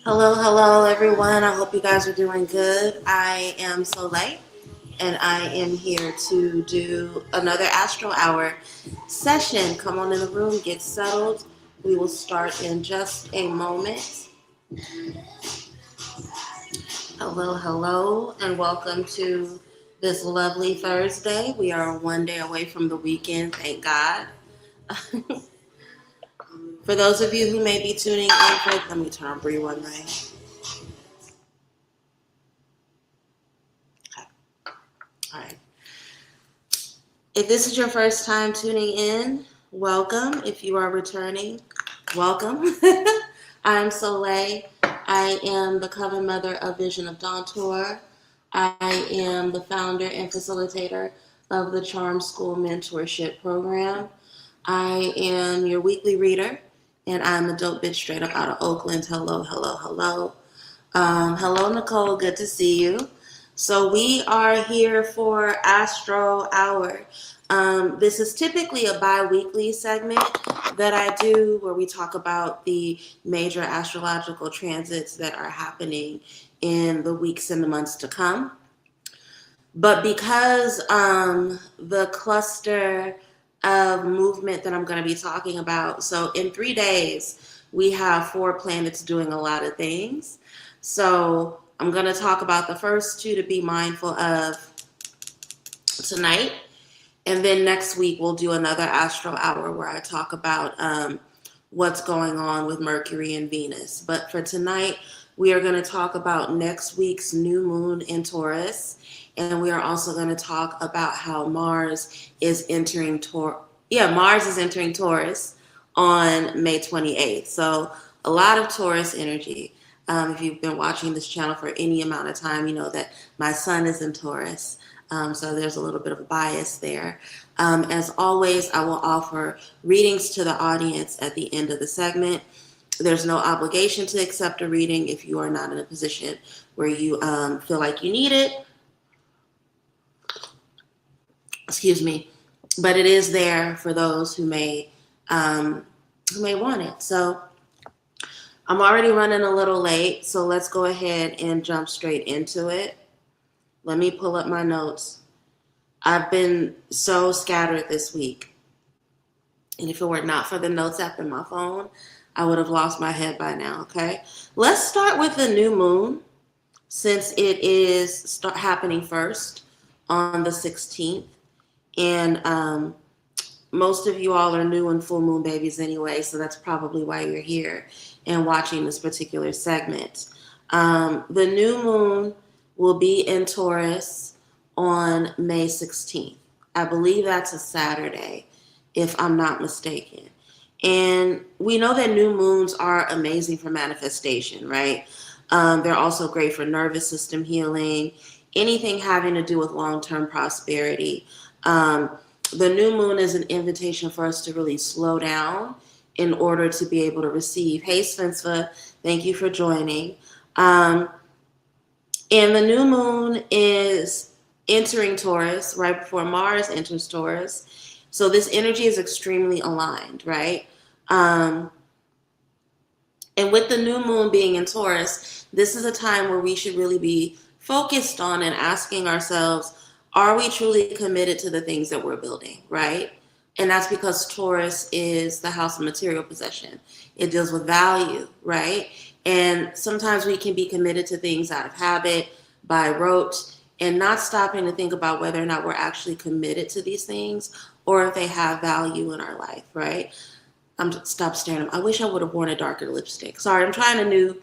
Hello, everyone. I hope you guys are doing good. I am Soleil, and I am here to do another Astro Hour session. Come on in the room, get settled. We will start in just a moment. Hello, and welcome to this lovely Thursday. We are one day away from the weekend, thank God. For those of you who may be tuning in let me turn on Bree one night. Okay. All right. If this is your first time tuning in, welcome. If you are returning, welcome. I'm Soleil. I am the cover mother of Vision of Dawn Tour. I am the founder and facilitator of the Charm School Mentorship Program. I am your weekly reader, and I'm a dope bitch straight up out of Oakland. Hello. Hello, Nicole. Good to see you. So we are here for Astro Hour. This is typically a bi-weekly segment that I do where we talk about the major astrological transits that are happening in the weeks and the months to come. But because the cluster of movement that I'm going to be talking about, so in 3 days, we have 4 planets doing a lot of things. So I'm going to talk about the first 2 to be mindful of tonight. And then next week, we'll do another Astro Hour where I talk about what's going on with Mercury and Venus. But for tonight, we are going to talk about next week's new moon in Taurus. And we are also going to talk about how Mars is entering Mars is entering Taurus on May 28th. So a lot of Taurus energy. If you've been watching this channel for any amount of time, you know that my sun is in Taurus. So there's a little bit of a bias there. As always, I will offer readings to the audience at the end of the segment. There's no obligation to accept a reading if you are not in a position where you feel like you need it. Excuse me. But it is there for those who may want it. So I'm already running a little late, so let's go ahead and jump straight into it. Let me pull up my notes. I've been so scattered this week. And if it were not for the notes app in my phone, I would have lost my head by now, okay? Let's start with the new moon, since it is happening first on the 16th. And most of you all are new and full moon babies anyway, so that's probably why you're here and watching this particular segment. The new moon will be in Taurus on May 16th. I believe that's a Saturday, if I'm not mistaken. And we know that new moons are amazing for manifestation, right? They're also great for nervous system healing, anything having to do with long-term prosperity. The new moon is an invitation for us to really slow down in order to be able to receive. Hey, Svenstva, thank you for joining. And the new moon is entering Taurus right before Mars enters Taurus. So this energy is extremely aligned, right? And with the new moon being in Taurus, this is a time where we should really be focused on and asking ourselves, are we truly committed to the things that we're building, right? And that's because Taurus is the house of material possession. It deals with value, right? And sometimes we can be committed to things out of habit, by rote, and not stopping to think about whether or not we're actually committed to these things or if they have value in our life, right? Stop staring. I wish I would have worn a darker lipstick. Sorry, I'm trying a new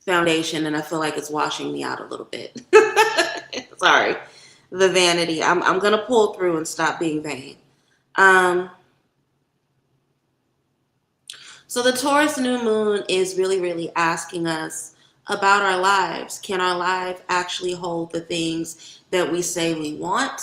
foundation and I feel like it's washing me out a little bit. Sorry, the vanity. I'm going to pull through and stop being vain. So the Taurus new moon is really asking us about our lives. Can our life actually hold the things that we say we want?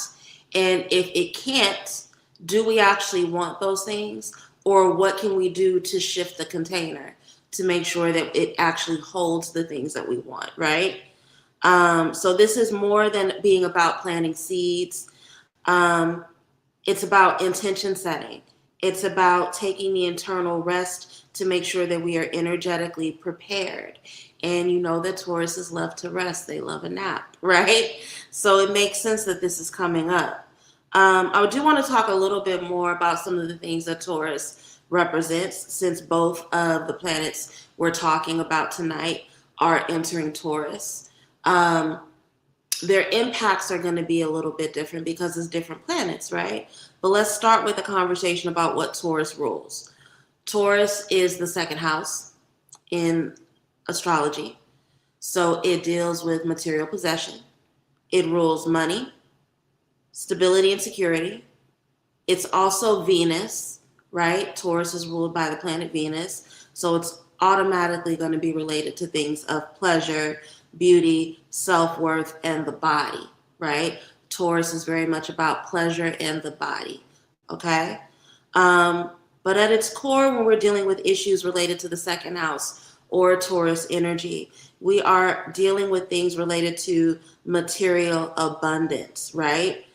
And if it can't, do we actually want those things? Or what can we do to shift the container to make sure that it actually holds the things that we want, right? So this is more than being about planting seeds. It's about intention setting. It's about taking the internal rest to make sure that we are energetically prepared. And you know that Tauruses love to rest. They love a nap, right? So it makes sense that this is coming up. I do want to talk a little bit more about some of the things that Taurus represents, since both of the planets we're talking about tonight are entering Taurus. Their impacts are going to be a little bit different because it's different planets, right? But let's start with a conversation about what Taurus rules. Taurus is the second house in astrology. So it deals with material possession. It rules money, stability, and security. It's also Venus, right? Taurus is ruled by the planet Venus. So it's automatically going to be related to things of pleasure, beauty, self-worth, and the body, right? Taurus is very much about pleasure and the body, okay? But at its core, when we're dealing with issues related to the second house or Taurus energy, we are dealing with things related to material abundance, right?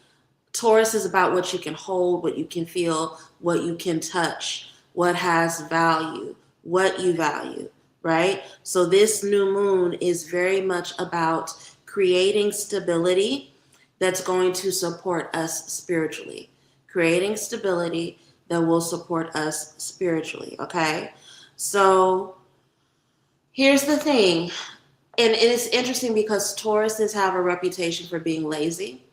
Taurus is about what you can hold, what you can feel, what you can touch, what has value, what you value, right? So this new moon is very much about creating stability that's going to support us spiritually, creating stability that will support us spiritually, okay? So here's the thing, and it's interesting because Tauruses have a reputation for being lazy.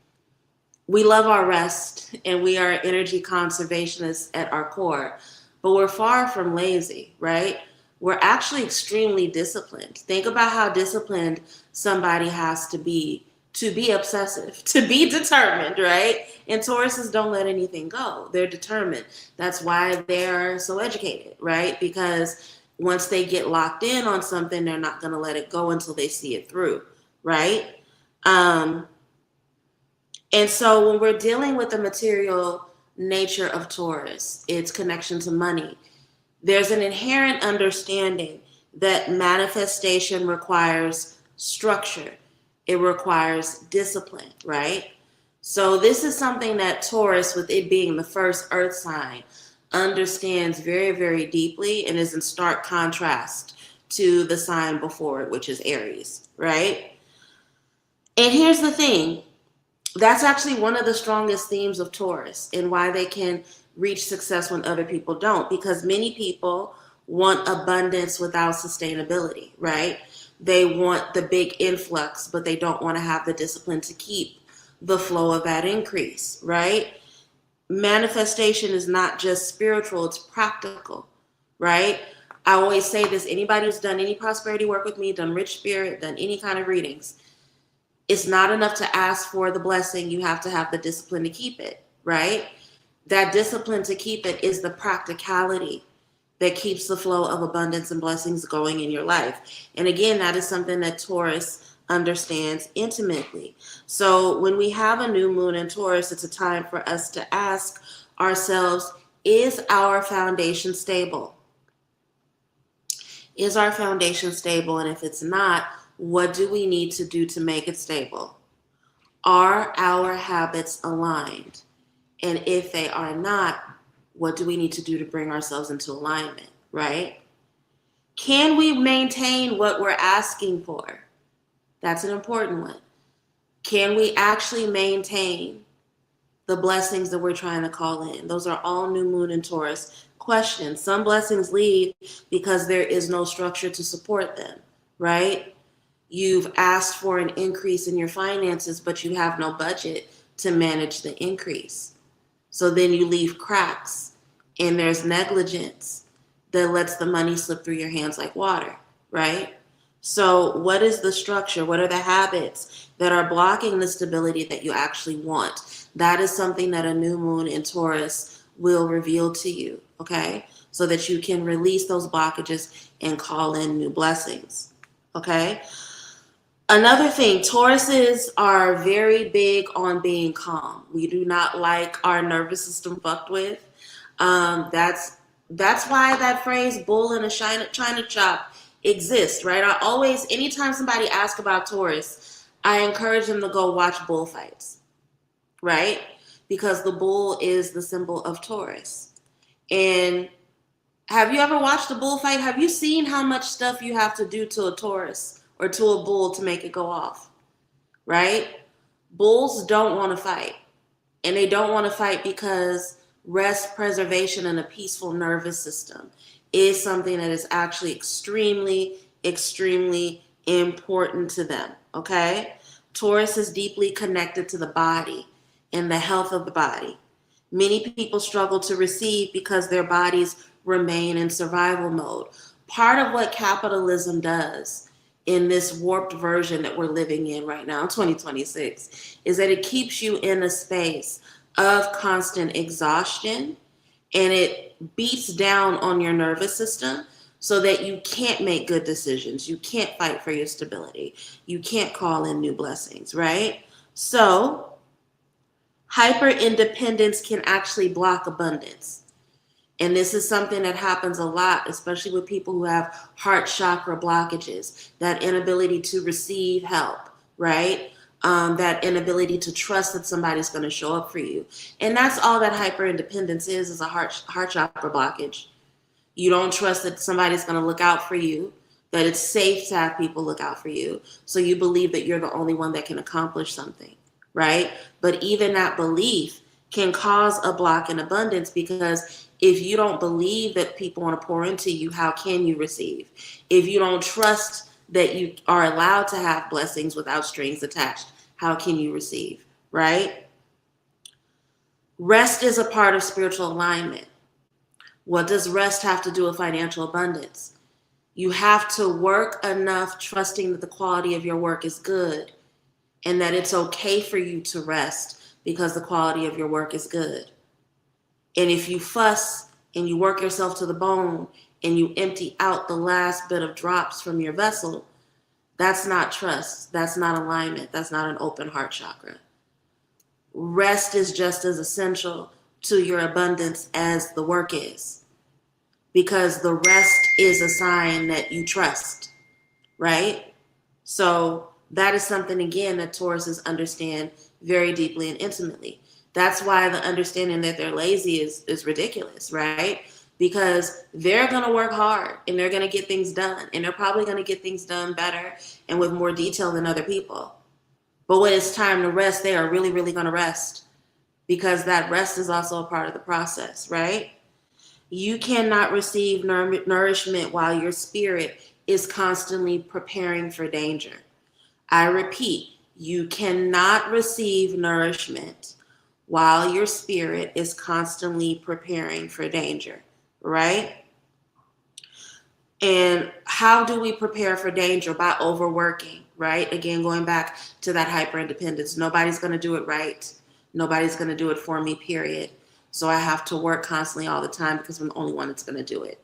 We love our rest and we are energy conservationists at our core, but we're far from lazy, right? We're actually extremely disciplined. Think about how disciplined somebody has to be obsessive, to be determined, right? And Tauruses don't let anything go. They're determined. That's why they're so educated, right? Because once they get locked in on something, they're not going to let it go until they see it through, right? And so when we're dealing with the material nature of Taurus, its connection to money, there's an inherent understanding that manifestation requires structure. It requires discipline, right? So this is something that Taurus, with it being the first earth sign, understands very, very deeply and is in stark contrast to the sign before it, which is Aries, right? And here's the thing. That's actually one of the strongest themes of Taurus and why they can reach success when other people don't, because many people want abundance without sustainability, right? They want the big influx, but they don't want to have the discipline to keep the flow of that increase, right? Manifestation is not just spiritual, it's practical, right? I always say this, anybody who's done any prosperity work with me, done rich spirit, done any kind of readings, it's not enough to ask for the blessing. You have to have the discipline to keep it, right? That discipline to keep it is the practicality that keeps the flow of abundance and blessings going in your life. And again, that is something that Taurus understands intimately. So when we have a new moon in Taurus, it's a time for us to ask ourselves, is our foundation stable? Is our foundation stable? And if it's not, what do we need to do to make it stable? Are our habits aligned? And if they are not, what do we need to do to bring ourselves into alignment, right? Can we maintain what we're asking for? That's an important one. Can we actually maintain the blessings that we're trying to call in? Those are all new moon and Taurus questions. Some blessings leave because there is no structure to support them, right? You've asked for an increase in your finances, but you have no budget to manage the increase. So then you leave cracks and there's negligence that lets the money slip through your hands like water, right? So what is the structure? What are the habits that are blocking the stability that you actually want? That is something that a new moon in Taurus will reveal to you, okay? So that you can release those blockages and call in new blessings, okay? Another thing, Tauruses are very big on being calm. We do not like our nervous system fucked with. That's why that phrase "bull in a china shop" exists, right? I always, anytime somebody asks about Taurus, I encourage them to go watch bullfights, right? Because the bull is the symbol of Taurus. And have you ever watched a bullfight? Have you seen how much stuff you have to do to a Taurus or to a bull to make it go off? Right? Bulls don't want to fight. And they don't want to fight because rest, preservation, and a peaceful nervous system is something that is actually extremely, extremely important to them. Okay? Taurus is deeply connected to the body and the health of the body. Many people struggle to receive because their bodies remain in survival mode. Part of what capitalism does in this warped version that we're living in right now, 2026, is that it keeps you in a space of constant exhaustion, and it beats down on your nervous system so that you can't make good decisions. You can't fight for your stability. You can't call in new blessings, right? So hyper independence can actually block abundance. And this is something that happens a lot, especially with people who have heart chakra blockages, that inability to receive help, right? That inability to trust that somebody's going to show up for you. And that's all that hyper independence is a heart chakra blockage. You don't trust that somebody's going to look out for you, that it's safe to have people look out for you. So you believe that you're the only one that can accomplish something, right? But even that belief can cause a block in abundance, because if you don't believe that people want to pour into you, how can you receive? If you don't trust that you are allowed to have blessings without strings attached, how can you receive, right? Rest is a part of spiritual alignment. What does rest have to do with financial abundance? You have to work enough trusting that the quality of your work is good and that it's okay for you to rest because the quality of your work is good. And if you fuss and you work yourself to the bone and you empty out the last bit of drops from your vessel, that's not trust. That's not alignment. That's not an open heart chakra. Rest is just as essential to your abundance as the work is, because the rest is a sign that you trust, right? So that is something, again, that Tauruses understand very deeply and intimately. That's why the understanding that they're lazy is ridiculous, right? Because they're going to work hard and they're going to get things done, and they're probably going to get things done better and with more detail than other people. But when it's time to rest, they are really, really going to rest, because that rest is also a part of the process, right? You cannot receive nourishment while your spirit is constantly preparing for danger. I repeat, you cannot receive nourishment while your spirit is constantly preparing for danger, right? And how do we prepare for danger? By overworking, right? Again, going back to that hyper independence. Nobody's going to do it right. Nobody's going to do it for me, period. So I have to work constantly all the time because I'm the only one that's going to do it.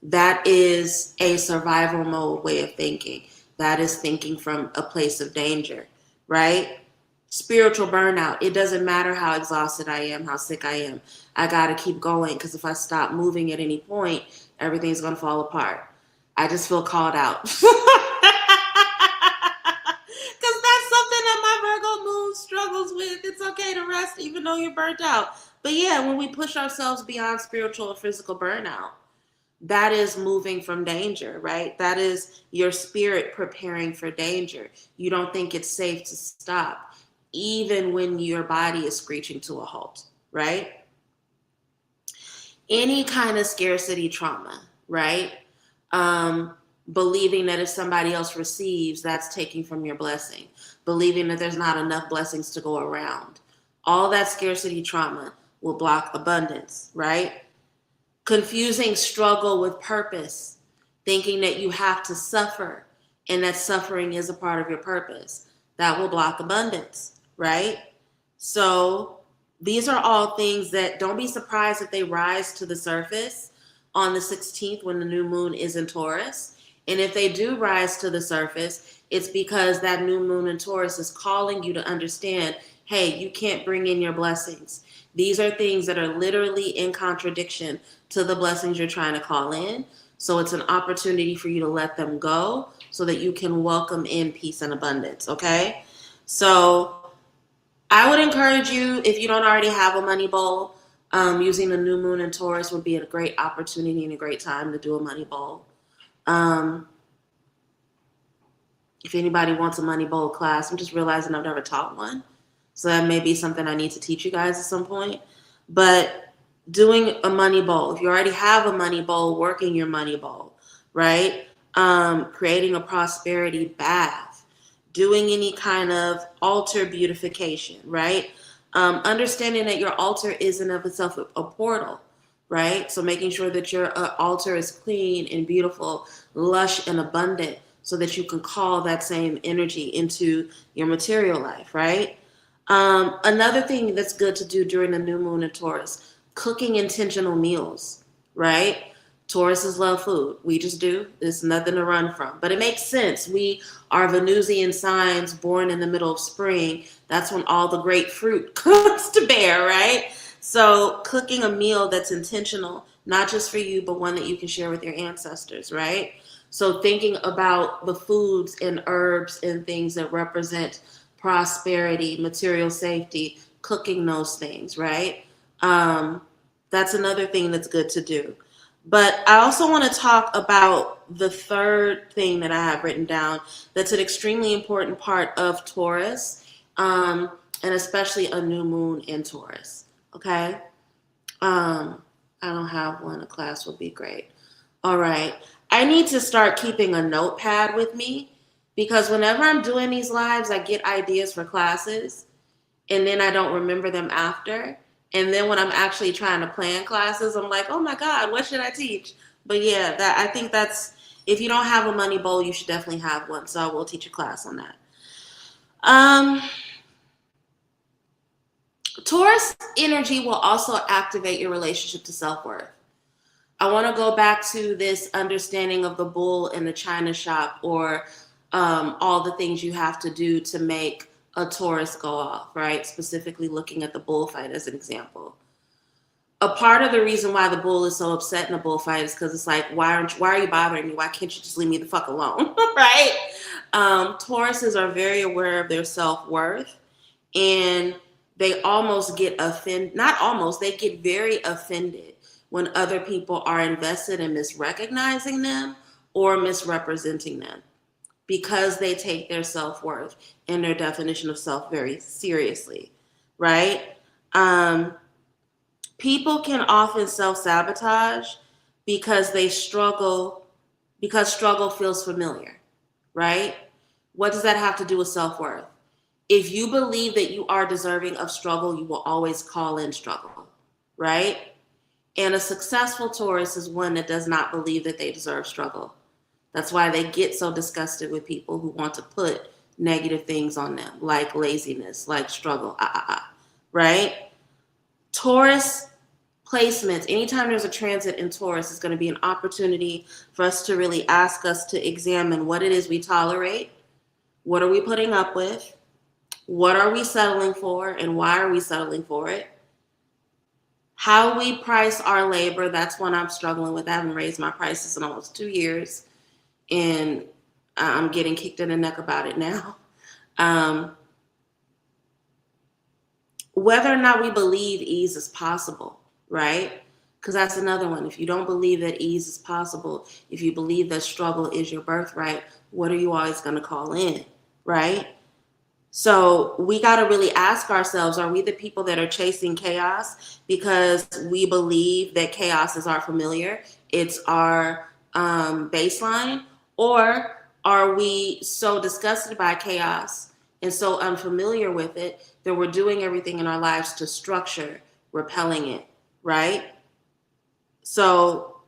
That is a survival mode way of thinking. That is thinking from a place of danger, right? Spiritual burnout. It doesn't matter how exhausted I am, how sick I am. I got to keep going, because if I stop moving at any point, everything's going to fall apart. I just feel called out. Because that's something that my Virgo moon struggles with. It's okay to rest even though you're burnt out. But yeah, when we push ourselves beyond spiritual or physical burnout, that is moving from danger, right? That is your spirit preparing for danger. You don't think it's safe to stop, even when your body is screeching to a halt, right? Any kind of scarcity trauma, right? Believing that if somebody else receives, that's taking from your blessing. Believing that there's not enough blessings to go around. All that scarcity trauma will block abundance, right? Confusing struggle with purpose, thinking that you have to suffer and that suffering is a part of your purpose. That will block abundance, right? So these are all things that, don't be surprised if they rise to the surface on the 16th when the new moon is in Taurus. And if they do rise to the surface, it's because that new moon in Taurus is calling you to understand, hey, you can't bring in your blessings. These are things that are literally in contradiction to the blessings you're trying to call in. So it's an opportunity for you to let them go so that you can welcome in peace and abundance, okay? So I would encourage you, if you don't already have a money bowl, Using the new moon in Taurus would be a great opportunity and a great time to do a money bowl. Um, if anybody wants a money bowl class, I'm just realizing I've never taught one. So that may be something I need to teach you guys at some point. But doing a money bowl, if you already have a money bowl, working your money bowl, right? Creating a prosperity bath, doing any kind of altar beautification, right? Understanding that your altar is in of itself a portal, right? So making sure that your altar is clean and beautiful, lush and abundant, so that you can call that same energy into your material life, right? Another thing that's good to do during the new moon in Taurus, cooking intentional meals, right? Tauruses love food. We just do. It's nothing to run from. But it makes sense. We are Venusian signs born in the middle of spring. That's when all the great fruit comes to bear, right? So cooking a meal that's intentional, not just for you, but one that you can share with your ancestors, right? So thinking about the foods and herbs and things that represent prosperity, material safety, cooking those things, right? That's another thing that's good to do. But I also want to talk about the third thing that I have written down that's an extremely important part of Taurus, and especially a new moon in Taurus, okay? I don't have one. A class would be great. All right. I need to start keeping a notepad with me because whenever I'm doing these lives, I get ideas for classes and then I don't remember them after. And then when I'm actually trying to plan classes, I'm like, oh my God, what should I teach? But yeah, I think that's, if you don't have a money bowl, you should definitely have one. So I will teach a class on that. Taurus energy will also activate your relationship to self-worth. I want to go back to this understanding of the bull in the china shop, or all the things you have to do to make a Taurus go off, right? Specifically looking at the bullfight as an example. A part of the reason why the bull is so upset in a bullfight is because it's like, why are you bothering me? Why can't you just leave me the fuck alone, right? Tauruses are very aware of their self-worth, and they almost get offended, not almost, they get very offended when other people are invested in misrecognizing them or misrepresenting them, because they take their self-worth and their definition of self very seriously, right? People can often self-sabotage because struggle feels familiar, right? What does that have to do with self-worth? If you believe that you are deserving of struggle, you will always call in struggle, right? And a successful Taurus is one that does not believe that they deserve struggle. That's why they get so disgusted with people who want to put negative things on them, like laziness, like struggle, right? Taurus placements, anytime there's a transit in Taurus, is going to be an opportunity for us to really ask us to examine what it is we tolerate, what are we putting up with, what are we settling for, and why are we settling for it? How we price our labor, that's one I'm struggling with. I haven't raised my prices in almost 2 years, and I'm getting kicked in the neck about it now. Whether or not we believe ease is possible, right? Because that's another one. If you don't believe that ease is possible, if you believe that struggle is your birthright, what are you always going to call in, right? So we got to really ask ourselves, are we the people that are chasing chaos because we believe that chaos is our familiar, it's our baseline? Or are we so disgusted by chaos and so unfamiliar with it that we're doing everything in our lives to structure repelling it, right? So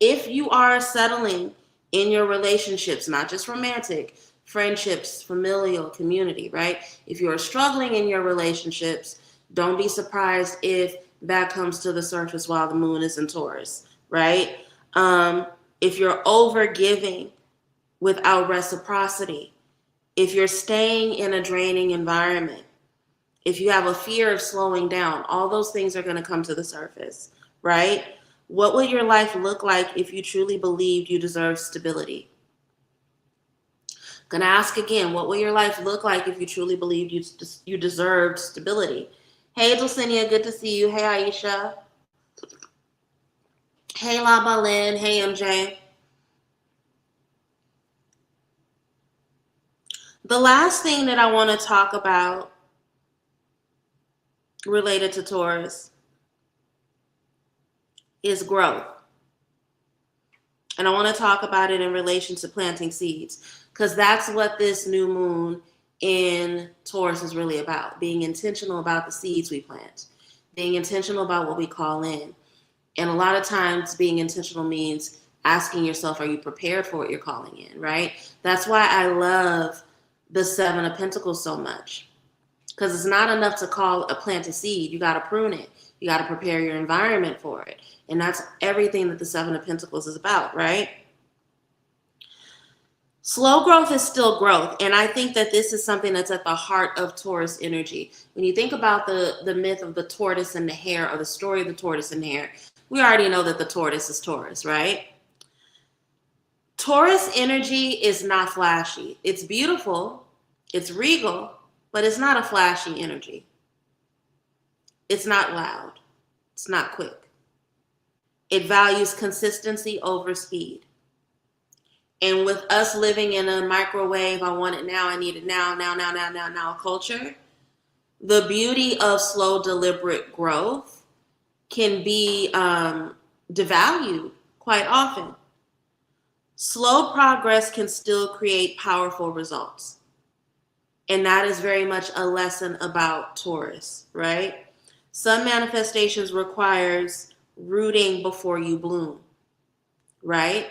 if you are settling in your relationships, not just romantic, friendships, familial, community, right? If you're struggling in your relationships, don't be surprised if that comes to the surface while the moon is in Taurus, right? If you're over giving without reciprocity, if you're staying in a draining environment, if you have a fear of slowing down, all those things are going to come to the surface, right? What would your life look like if you truly believed you deserve stability? Gonna ask again, what will your life look like if you truly believed you deserved stability? Hey, Dulcinea, good to see you. Hey, Aisha. Hey, La Balin. Hey, MJ. The last thing that I want to talk about related to Taurus is growth. And I want to talk about it in relation to planting seeds, because that's what this new moon in Taurus is really about, being intentional about the seeds we plant, being intentional about what we call in. And a lot of times being intentional means asking yourself, are you prepared for what you're calling in, right? That's why I love the Seven of Pentacles so much, because it's not enough to call a plant a seed. You got to prune it. You got to prepare your environment for it. And that's everything that the Seven of Pentacles is about, right? Slow growth is still growth. And I think that this is something that's at the heart of Taurus energy. When you think about the myth of the tortoise and the hare, or the story of the tortoise and the hare, we already know that the tortoise is Taurus, right? Taurus energy is not flashy. It's beautiful, it's regal, but it's not a flashy energy. It's not loud. It's not quick. It values consistency over speed. And with us living in a microwave, I want it now, I need it now culture, the beauty of slow, deliberate growth can be devalued quite often. Slow progress can still create powerful results. And that is very much a lesson about Taurus, right? Some manifestations requires rooting before you bloom, right?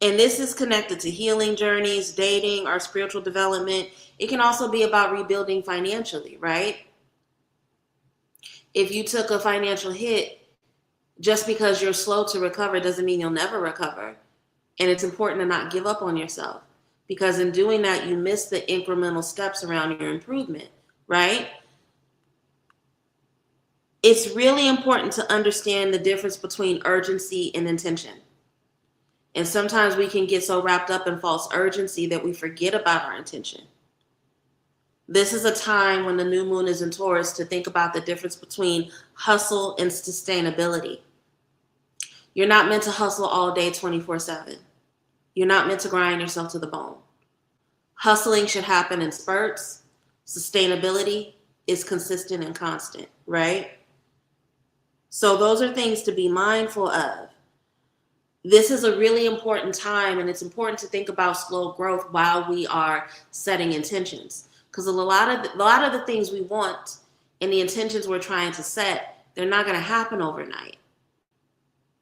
And this is connected to healing journeys, dating, our spiritual development. It can also be about rebuilding financially, right? If you took a financial hit, just because you're slow to recover doesn't mean you'll never recover. And it's important to not give up on yourself, because in doing that, you miss the incremental steps around your improvement, right? It's really important to understand the difference between urgency and intention. And sometimes we can get so wrapped up in false urgency that we forget about our intention. This is a time when the new moon is in Taurus to think about the difference between hustle and sustainability. You're not meant to hustle all day 24/7. You're not meant to grind yourself to the bone. Hustling should happen in spurts. Sustainability is consistent and constant, right? So those are things to be mindful of. This is a really important time, and it's important to think about slow growth while we are setting intentions. Because a lot of the things we want and the intentions we're trying to set, they're not going to happen overnight.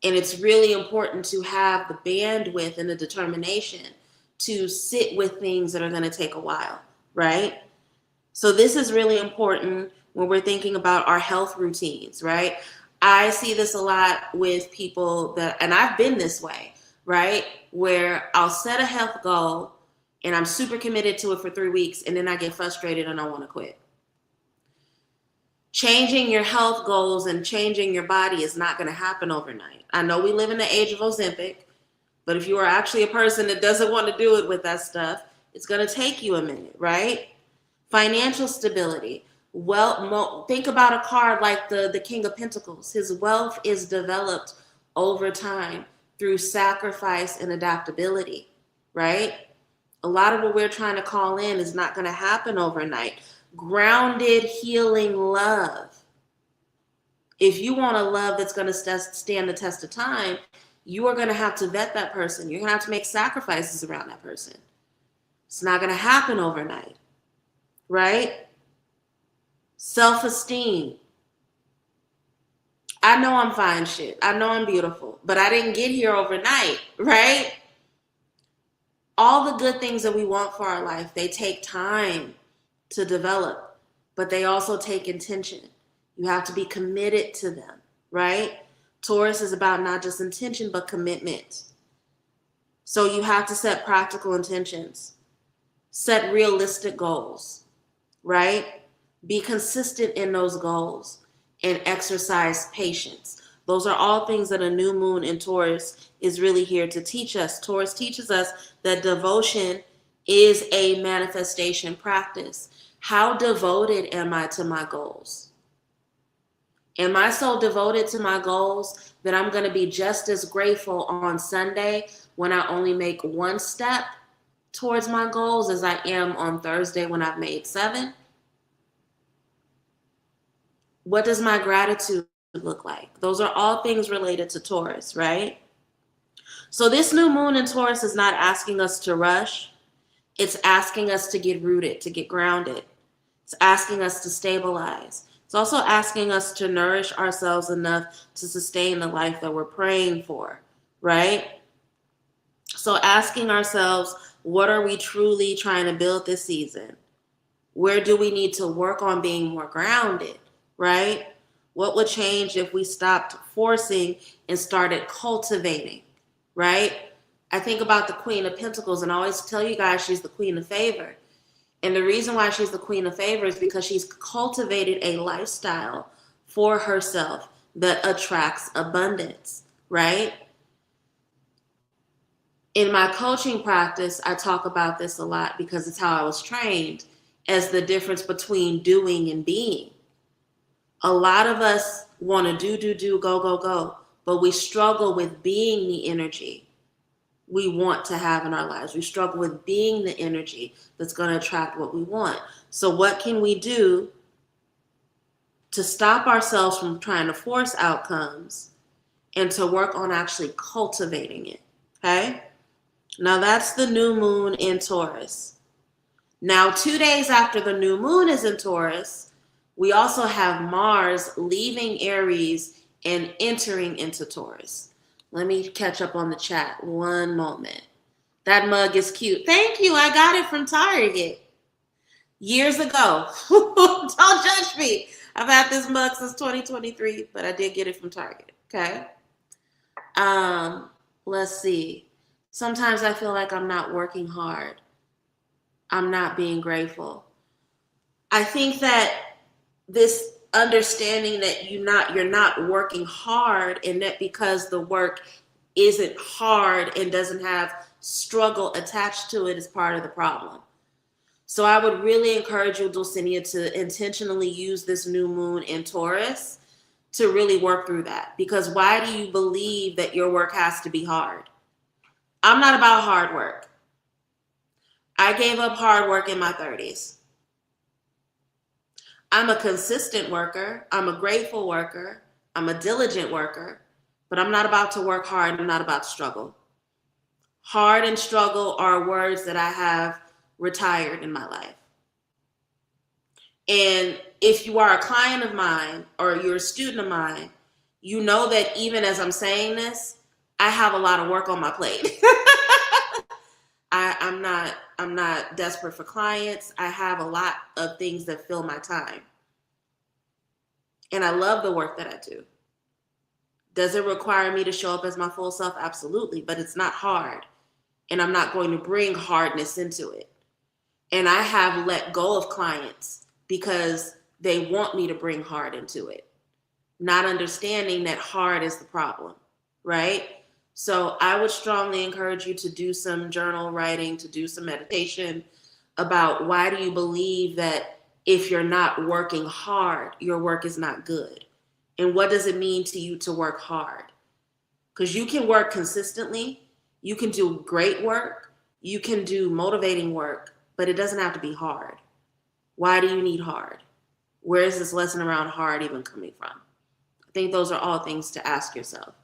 And it's really important to have the bandwidth and the determination to sit with things that are going to take a while, right? So this is really important when we're thinking about our health routines, right? I see this a lot with people that, and I've been this way, right? Where I'll set a health goal and I'm super committed to it for 3 weeks, and then I get frustrated and I want to quit. Changing your health goals and changing your body is not going to happen overnight. I know we live in the age of Ozempic, but if you are actually a person that doesn't want to do it with that stuff, it's going to take you a minute, right? Financial stability. Well, think about a card like the King of Pentacles. His wealth is developed over time through sacrifice and adaptability, right? A lot of what we're trying to call in is not going to happen overnight. Grounded, healing love. If you want a love that's going to stand the test of time, you are going to have to vet that person. You're going to have to make sacrifices around that person. It's not going to happen overnight, right? Self-esteem. I know I'm fine shit. I know I'm beautiful, but I didn't get here overnight, right? All the good things that we want for our life, they take time to develop, but they also take intention. You have to be committed to them, right? Taurus is about not just intention, but commitment. So you have to set practical intentions, set realistic goals, right? Be consistent in those goals and exercise patience. Those are all things that a new moon in Taurus is really here to teach us. Taurus teaches us that devotion is a manifestation practice. How devoted am I to my goals? Am I so devoted to my goals that I'm going to be just as grateful on Sunday when I only make one step towards my goals as I am on Thursday when I've made 7? What does my gratitude look like? Those are all things related to Taurus, right? So this new moon in Taurus is not asking us to rush. It's asking us to get rooted, to get grounded. It's asking us to stabilize. It's also asking us to nourish ourselves enough to sustain the life that we're praying for, right? So asking ourselves, what are we truly trying to build this season? Where do we need to work on being more grounded, right? What would change if we stopped forcing and started cultivating, right? I think about the Queen of Pentacles, and I always tell you guys she's the Queen of Favor. And the reason why she's the Queen of Favor is because she's cultivated a lifestyle for herself that attracts abundance, right? In my coaching practice, I talk about this a lot because it's how I was trained, as the difference between doing and being. A lot of us want to do, go, but we struggle with being the energy we want to have in our lives. We struggle with being the energy that's going to attract what we want. So what can we do to stop ourselves from trying to force outcomes and to work on actually cultivating it? Okay? Now that's the new moon in Taurus. Now 2 days after the new moon is in Taurus, we also have Mars leaving Aries and entering into Taurus. Let me catch up on the chat. One moment. That mug is cute. Thank you. I got it from Target years ago. Don't judge me. I've had this mug since 2023, but I did get it from Target. Okay. Let's see. Sometimes I feel like I'm not working hard. I'm not being grateful. I think that this understanding that you're not working hard, and that because the work isn't hard and doesn't have struggle attached to it is part of the problem. So I would really encourage you, Dulcinea, to intentionally use this new moon in Taurus to really work through that. Because why do you believe that your work has to be hard? I'm not about hard work. I gave up hard work in my 30s. I'm a consistent worker. I'm a grateful worker. I'm a diligent worker, but I'm not about to work hard. I'm not about to struggle. Hard and struggle are words that I have retired in my life. And if you are a client of mine or you're a student of mine, you know that even as I'm saying this, I have a lot of work on my plate. I'm not desperate for clients. I have a lot of things that fill my time. And I love the work that I do. Does it require me to show up as my full self? Absolutely, but it's not hard. And I'm not going to bring hardness into it. And I have let go of clients because they want me to bring hard into it, not understanding that hard is the problem, right? So I would strongly encourage you to do some journal writing, to do some meditation about why do you believe that if you're not working hard, your work is not good? And what does it mean to you to work hard? Because you can work consistently, you can do great work, you can do motivating work, but it doesn't have to be hard. Why do you need hard? Where is this lesson around hard even coming from? I think those are all things to ask yourself.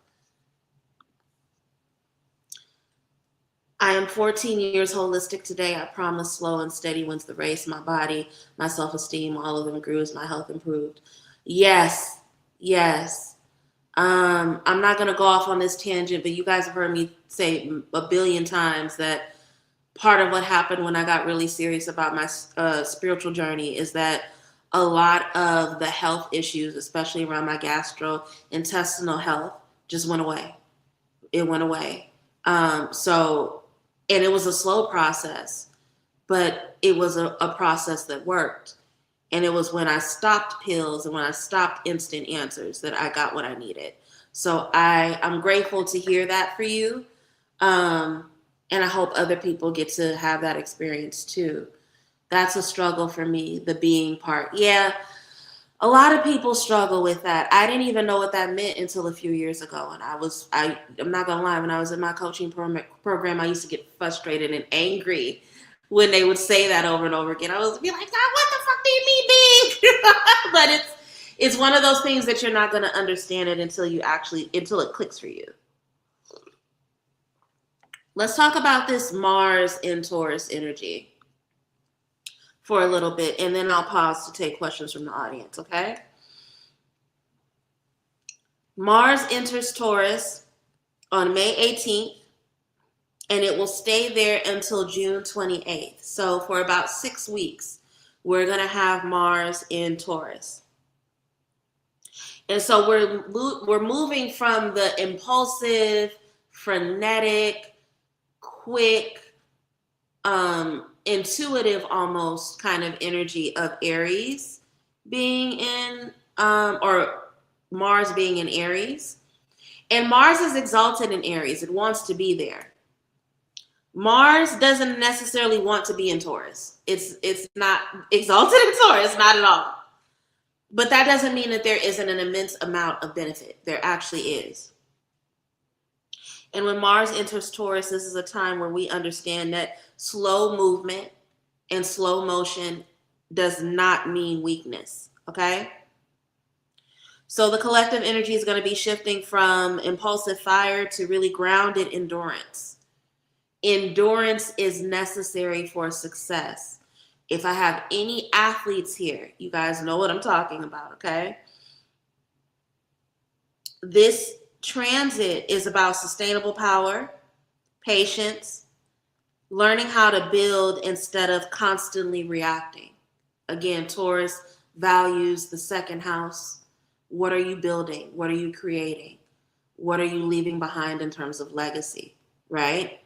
I am 14 years holistic today. I promise slow and steady wins the race. My body, my self-esteem, all of them grew as my health improved. Yes. I'm not going to go off on this tangent, but you guys have heard me say a billion times that part of what happened when I got really serious about my spiritual journey is that a lot of the health issues, especially around my gastrointestinal health, just went away. It went away. And it was a slow process, but it was a process that worked. And it was when I stopped pills and when I stopped instant answers that I got what I needed. So I'm grateful to hear that for you. And I hope other people get to have that experience too. That's a struggle for me, the being part. Yeah, a lot of people struggle with that. I didn't even know what that meant until a few years ago. And I'm not gonna lie, when I was in my coaching program, I used to get frustrated and angry when they would say that over and over again. I was be like, God, what the fuck do you mean being? But it's one of those things that you're not gonna understand it until it clicks for you. Let's talk about this Mars in Taurus energy for a little bit, and then I'll pause to take questions from the audience, okay? Mars enters Taurus on May 18th, and it will stay there until June 28th. So for about 6 weeks, we're going to have Mars in Taurus. And so we're moving from the impulsive, frenetic, quick, intuitive almost kind of energy of Aries being in, or Mars being in Aries. And Mars is exalted in Aries. It wants to be there. Mars doesn't necessarily want to be in Taurus. It's not exalted in Taurus, not at all. But that doesn't mean that there isn't an immense amount of benefit. There actually is. And when Mars enters Taurus, this is a time where we understand that slow movement and slow motion does not mean weakness, okay? So the collective energy is going to be shifting from impulsive fire to really grounded endurance. Endurance is necessary for success. If I have any athletes here, you guys know what I'm talking about, okay? This transit is about sustainable power, patience, learning how to build instead of constantly reacting. Again, Taurus values the second house. What are you building? What are you creating? What are you leaving behind in terms of legacy, right?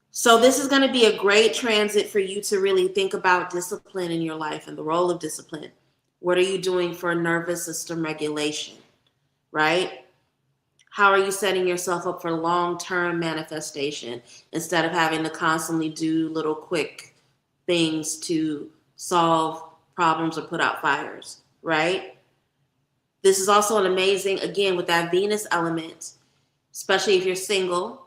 So this is going to be a great transit for you to really think about discipline in your life and the role of discipline. What are you doing for nervous system regulation, right? How are you setting yourself up for long-term manifestation instead of having to constantly do little quick things to solve problems or put out fires, right? This is also an amazing, again, with that Venus element, especially if you're single.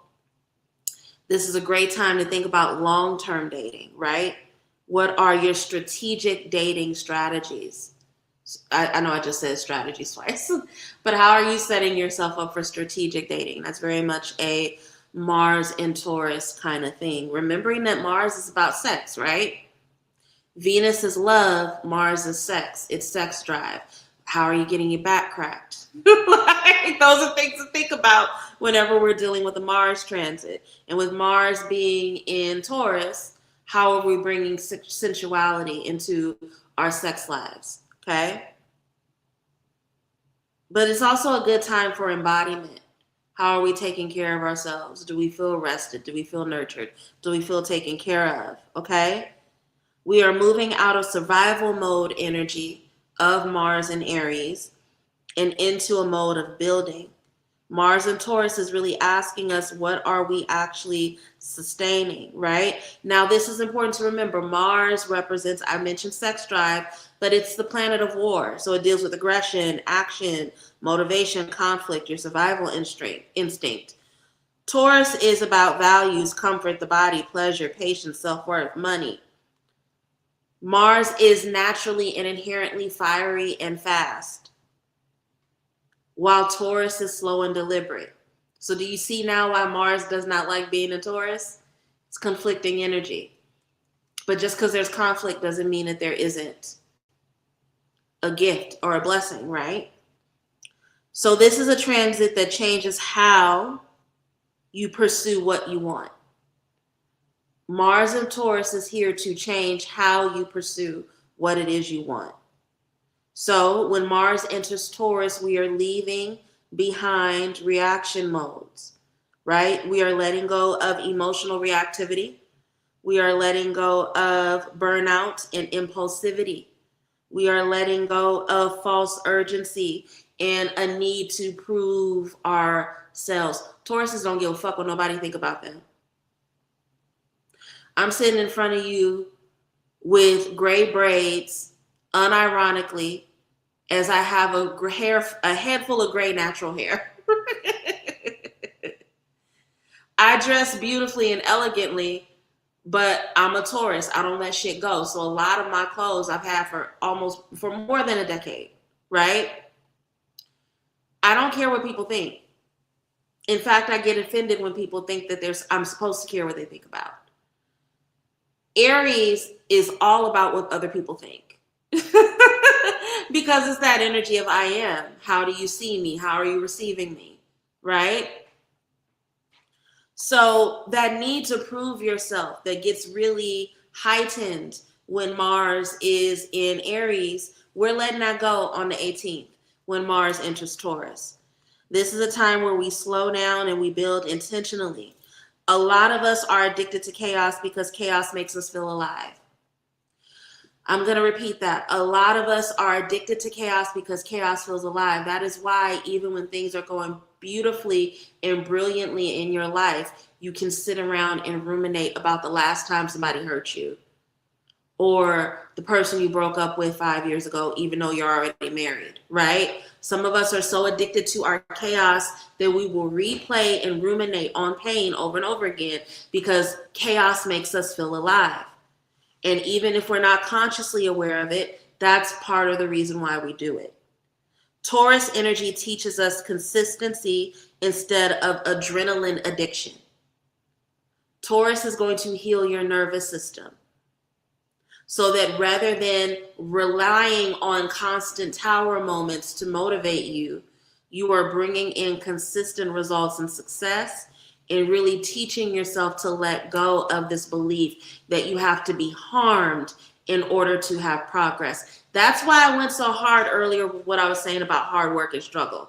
This is a great time to think about long-term dating, right? What are your strategic dating strategies? I know I just said strategies twice, but how are you setting yourself up for strategic dating? That's very much a Mars and Taurus kind of thing. Remembering that Mars is about sex, right? Venus is love, Mars is sex. It's sex drive. How are you getting your back cracked? Like, those are things to think about whenever we're dealing with a Mars transit. And with Mars being in Taurus, how are we bringing sensuality into our sex lives? Okay. But it's also a good time for embodiment. How are we taking care of ourselves? Do we feel rested? Do we feel nurtured? Do we feel taken care of? Okay. We are moving out of survival mode energy of Mars and Aries and into a mode of building. Mars and Taurus is really asking us, what are we actually sustaining, right? Now, this is important to remember. Mars represents, I mentioned sex drive, but it's the planet of war. So it deals with aggression, action, motivation, conflict, your survival instinct. Taurus is about values, comfort, the body, pleasure, patience, self-worth, money. Mars is naturally and inherently fiery and fast, while Taurus is slow and deliberate. So do you see now why Mars does not like being in Taurus? It's conflicting energy. But just because there's conflict doesn't mean that there isn't a gift or a blessing, right? So this is a transit that changes how you pursue what you want. Mars and Taurus is here to change how you pursue what it is you want. So when Mars enters Taurus, we are leaving behind reaction modes, right? We are letting go of emotional reactivity. We are letting go of burnout and impulsivity. We are letting go of false urgency and a need to prove ourselves. Tauruses don't give a fuck what nobody think about them. I'm sitting in front of you with gray braids, unironically, as I have a head full of gray natural hair. I dress beautifully and elegantly, but I'm a Taurus. I don't let shit go. So a lot of my clothes I've had for more than a decade, right? I don't care what people think. In fact, I get offended when people think that I'm supposed to care what they think about. Aries is all about what other people think. Because it's that energy of I am. How do you see me? How are you receiving me? Right? So that need to prove yourself that gets really heightened when Mars is in Aries. We're letting that go on the 18th when Mars enters Taurus. This is a time where we slow down and we build intentionally. A lot of us are addicted to chaos because chaos makes us feel alive. I'm going to repeat that. A lot of us are addicted to chaos because chaos feels alive. That is why even when things are going beautifully and brilliantly in your life, you can sit around and ruminate about the last time somebody hurt you or the person you broke up with 5 years ago, even though you're already married, right? Some of us are so addicted to our chaos that we will replay and ruminate on pain over and over again because chaos makes us feel alive. And even if we're not consciously aware of it, that's part of the reason why we do it. Taurus energy teaches us consistency instead of adrenaline addiction. Taurus is going to heal your nervous system so that rather than relying on constant tower moments to motivate you, you are bringing in consistent results and success and really teaching yourself to let go of this belief that you have to be harmed in order to have progress. That's why I went so hard earlier with what I was saying about hard work and struggle.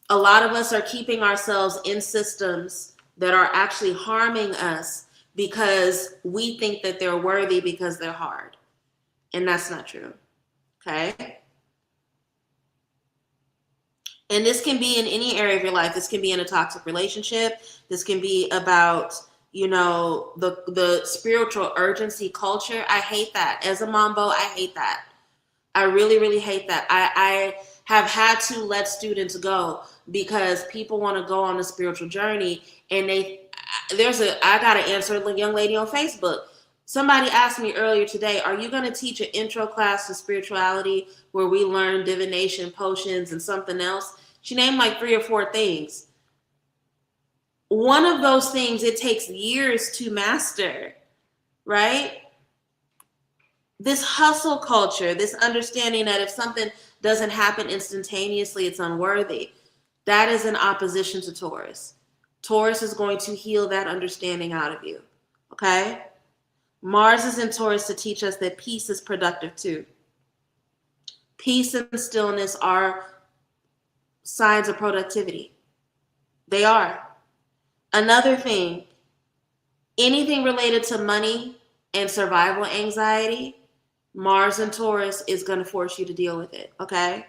A lot of us are keeping ourselves in systems that are actually harming us because we think that they're worthy because they're hard. And that's not true. Okay? And this can be in any area of your life. This can be in a toxic relationship. This can be about, the spiritual urgency culture. I hate that. As a mambo, I hate that. I really, really hate that. I have had to let students go because people want to go on a spiritual journey and I got to answer a young lady on Facebook. Somebody asked me earlier today, are you going to teach an intro class to spirituality where we learn divination, potions, and something else? She named like 3 or 4 things. One of those things, it takes years to master, right? This hustle culture, this understanding that if something doesn't happen instantaneously, it's unworthy. That is in opposition to Taurus. Taurus is going to heal that understanding out of you, okay? Mars is in Taurus to teach us that peace is productive too. Peace and stillness are signs of productivity. They are. Another thing, anything related to money and survival anxiety, Mars and Taurus is going to force you to deal with it, okay?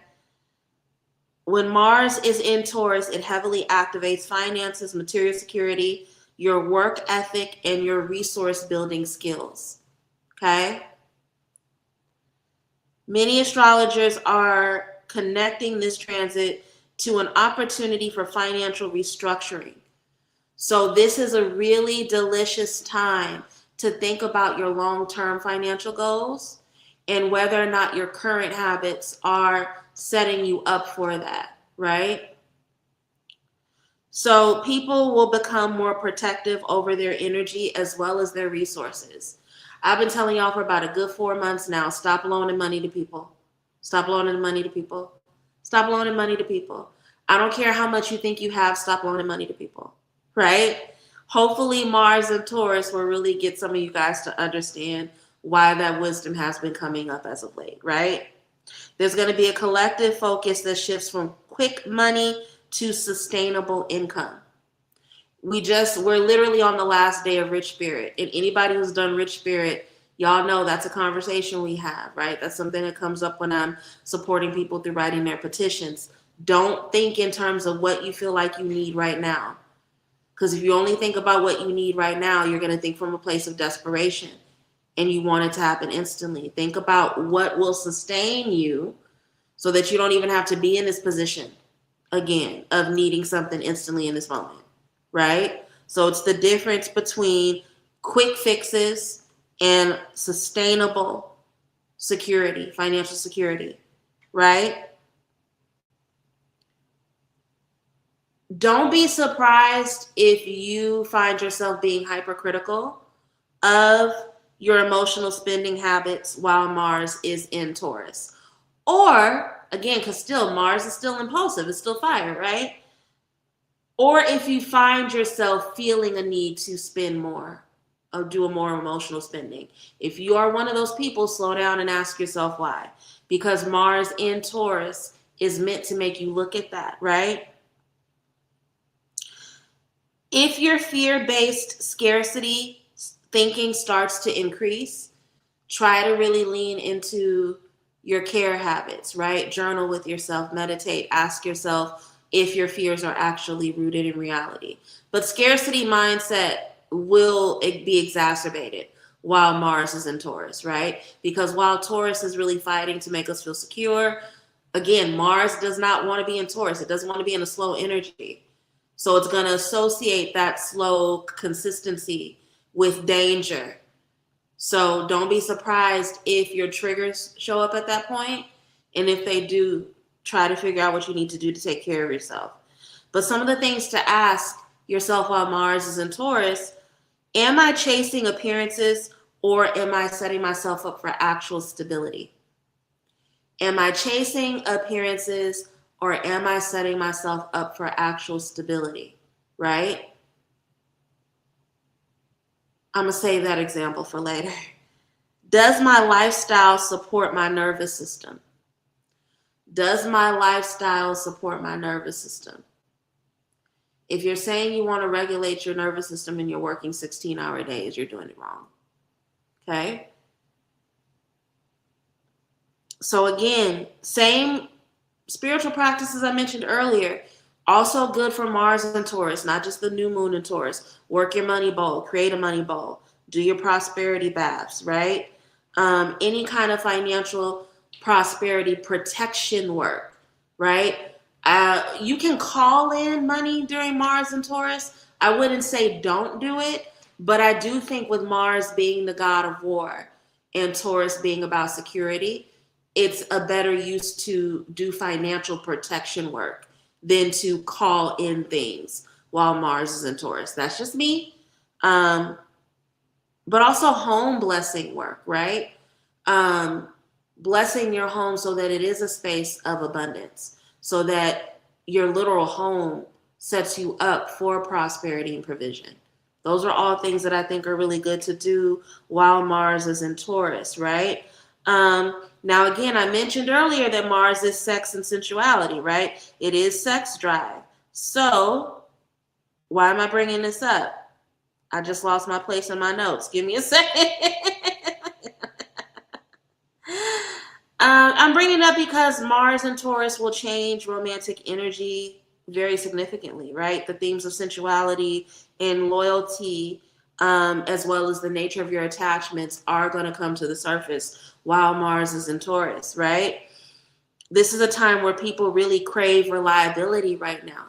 When Mars is in Taurus, it heavily activates finances, material security, your work ethic, and your resource building skills, okay? Many astrologers are connecting this transit to an opportunity for financial restructuring. So this is a really delicious time to think about your long-term financial goals and whether or not your current habits are setting you up for that, right? So people will become more protective over their energy as well as their resources. I've been telling y'all for about a good 4 months now, stop loaning money to people. Stop loaning money to people. Stop loaning money to people. I don't care how much you think you have, stop loaning money to people, right? Hopefully Mars and Taurus will really get some of you guys to understand why that wisdom has been coming up as of late, right? There's going to be a collective focus that shifts from quick money to sustainable income. We're literally on the last day of Rich Spirit. And anybody who's done Rich Spirit, y'all know that's a conversation we have, right? That's something that comes up when I'm supporting people through writing their petitions. Don't think in terms of what you feel like you need right now. Because if you only think about what you need right now, you're going to think from a place of desperation. and you want it to happen instantly. Think about what will sustain you so that you don't even have to be in this position again of needing something instantly in this moment, right? So it's the difference between quick fixes and sustainable security, financial security, right? Don't be surprised if you find yourself being hypercritical of your emotional spending habits while Mars is in Taurus. Or, again, because still Mars is still impulsive, it's still fire, right? Or if you find yourself feeling a need to spend more or do a more emotional spending. If you are one of those people, slow down and ask yourself why. Because Mars in Taurus is meant to make you look at that, right? If your fear-based scarcity thinking starts to increase, try to really lean into your care habits, right? Journal with yourself, meditate, ask yourself if your fears are actually rooted in reality. But scarcity mindset will be exacerbated while Mars is in Taurus, right? Because while Taurus is really fighting to make us feel secure, again, Mars does not want to be in Taurus. It doesn't want to be in a slow energy. So it's going to associate that slow consistency with danger. So don't be surprised if your triggers show up at that point. And if they do, try to figure out what you need to do to take care of yourself. But some of the things to ask yourself while Mars is in Taurus, am I chasing appearances or am I setting myself up for actual stability? Am I chasing appearances or am I setting myself up for actual stability, right? I'm going to save that example for later. Does my lifestyle support my nervous system? Does my lifestyle support my nervous system? If you're saying you want to regulate your nervous system and you're working 16-hour days, you're doing it wrong. Okay? So again, same spiritual practices I mentioned earlier, also good for Mars and Taurus, not just the new moon in Taurus. Work your money bowl, create a money bowl, do your prosperity baths, right? Any kind of financial prosperity protection work, right? You can call in money during Mars and Taurus. I wouldn't say don't do it, but I do think with Mars being the god of war and Taurus being about security, it's a better use to do financial protection work than to call in things while Mars is in Taurus. That's just me. But also home blessing work, right? Blessing your home so that it is a space of abundance, so that your literal home sets you up for prosperity and provision. Those are all things that I think are really good to do while Mars is in Taurus, right? Now, again, I mentioned earlier that Mars is sex and sensuality, right? It is sex drive. So why am I bringing this up? I just lost my place in my notes. Give me a second. I'm bringing it up because Mars and Taurus will change romantic energy very significantly, right? The themes of sensuality and loyalty, as well as the nature of your attachments, are going to come to the surface while Mars is in Taurus, right? This is a time where people really crave reliability right now.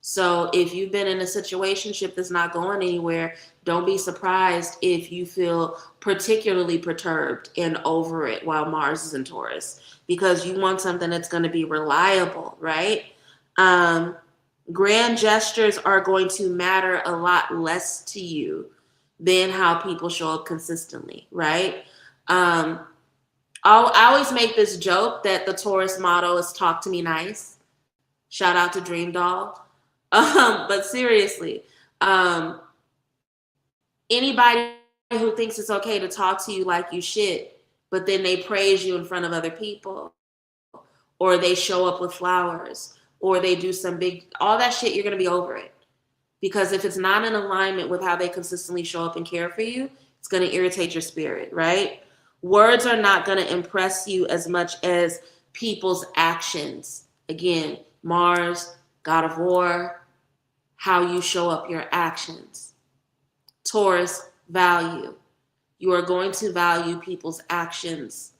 So if you've been in a situationship that's not going anywhere, don't be surprised if you feel particularly perturbed and over it while Mars is in Taurus, because you want something that's going to be reliable, right? Grand gestures are going to matter a lot less to you than how people show up consistently, right? I always make this joke that the Taurus motto is talk to me nice. Shout out to Dream Doll. But seriously, anybody who thinks it's okay to talk to you like you shit, but then they praise you in front of other people, or they show up with flowers, or they do some big, all that shit, you're going to be over it. Because if it's not in alignment with how they consistently show up and care for you, it's going to irritate your spirit, right? Words are not going to impress you as much as people's actions. Again, Mars, God of War, how you show up, your actions. Taurus, value. You are going to value people's actions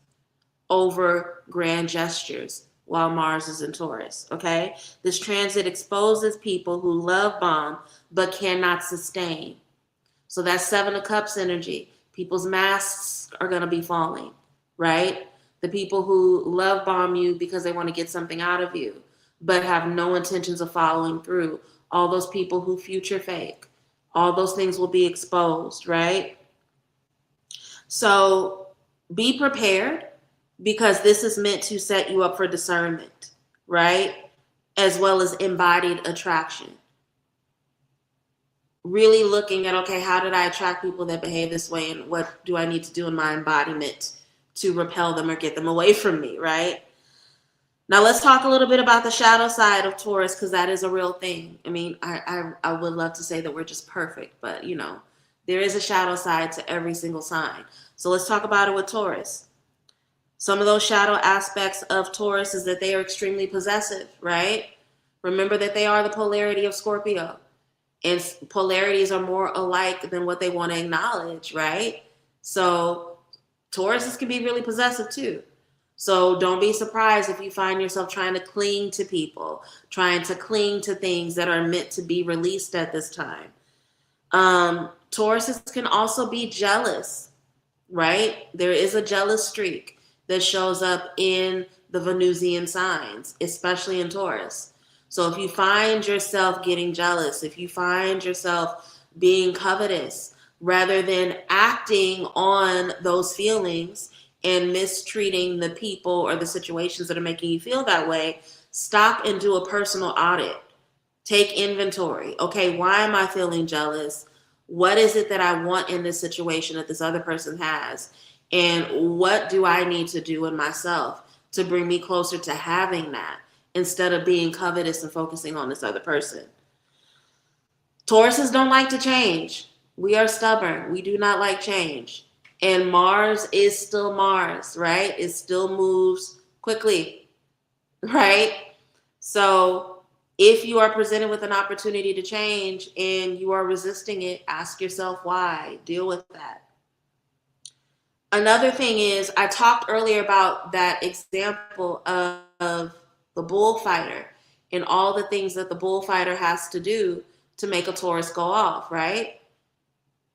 over grand gestures while Mars is in Taurus, okay? This transit exposes people who love bomb but cannot sustain. So that's Seven of Cups energy. People's masks are going to be falling, right? The people who love bomb you because they want to get something out of you but have no intentions of following through. All those people who future fake. All those things will be exposed, right? So be prepared, because this is meant to set you up for discernment, right? As well as embodied attraction. Really looking at, okay, how did I attract people that behave this way, and what do I need to do in my embodiment to repel them or get them away from me, right? Now let's talk a little bit about the shadow side of Taurus, because that is a real thing. I mean, I would love to say that we're just perfect, but you know, there is a shadow side to every single sign. So let's talk about it with Taurus. Some of those shadow aspects of Taurus is that they are extremely possessive, right? Remember that they are the polarity of Scorpio. And polarities are more alike than what they want to acknowledge, right? So Tauruses can be really possessive too. So don't be surprised if you find yourself trying to cling to people, trying to cling to things that are meant to be released at this time. Tauruses can also be jealous, right? There is a jealous streak that shows up in the Venusian signs, especially in Taurus. So if you find yourself getting jealous, if you find yourself being covetous, rather than acting on those feelings and mistreating the people or the situations that are making you feel that way, stop and do a personal audit. Take inventory. Okay, why am I feeling jealous? What is it that I want in this situation that this other person has? And what do I need to do in myself to bring me closer to having that, instead of being covetous and focusing on this other person? Tauruses don't like to change. We are stubborn. We do not like change. And Mars is still Mars, right? It still moves quickly, right? So if you are presented with an opportunity to change and you are resisting it, ask yourself why. Deal with that. Another thing is, I talked earlier about that example of the bullfighter and all the things that the bullfighter has to do to make a Taurus go off, right?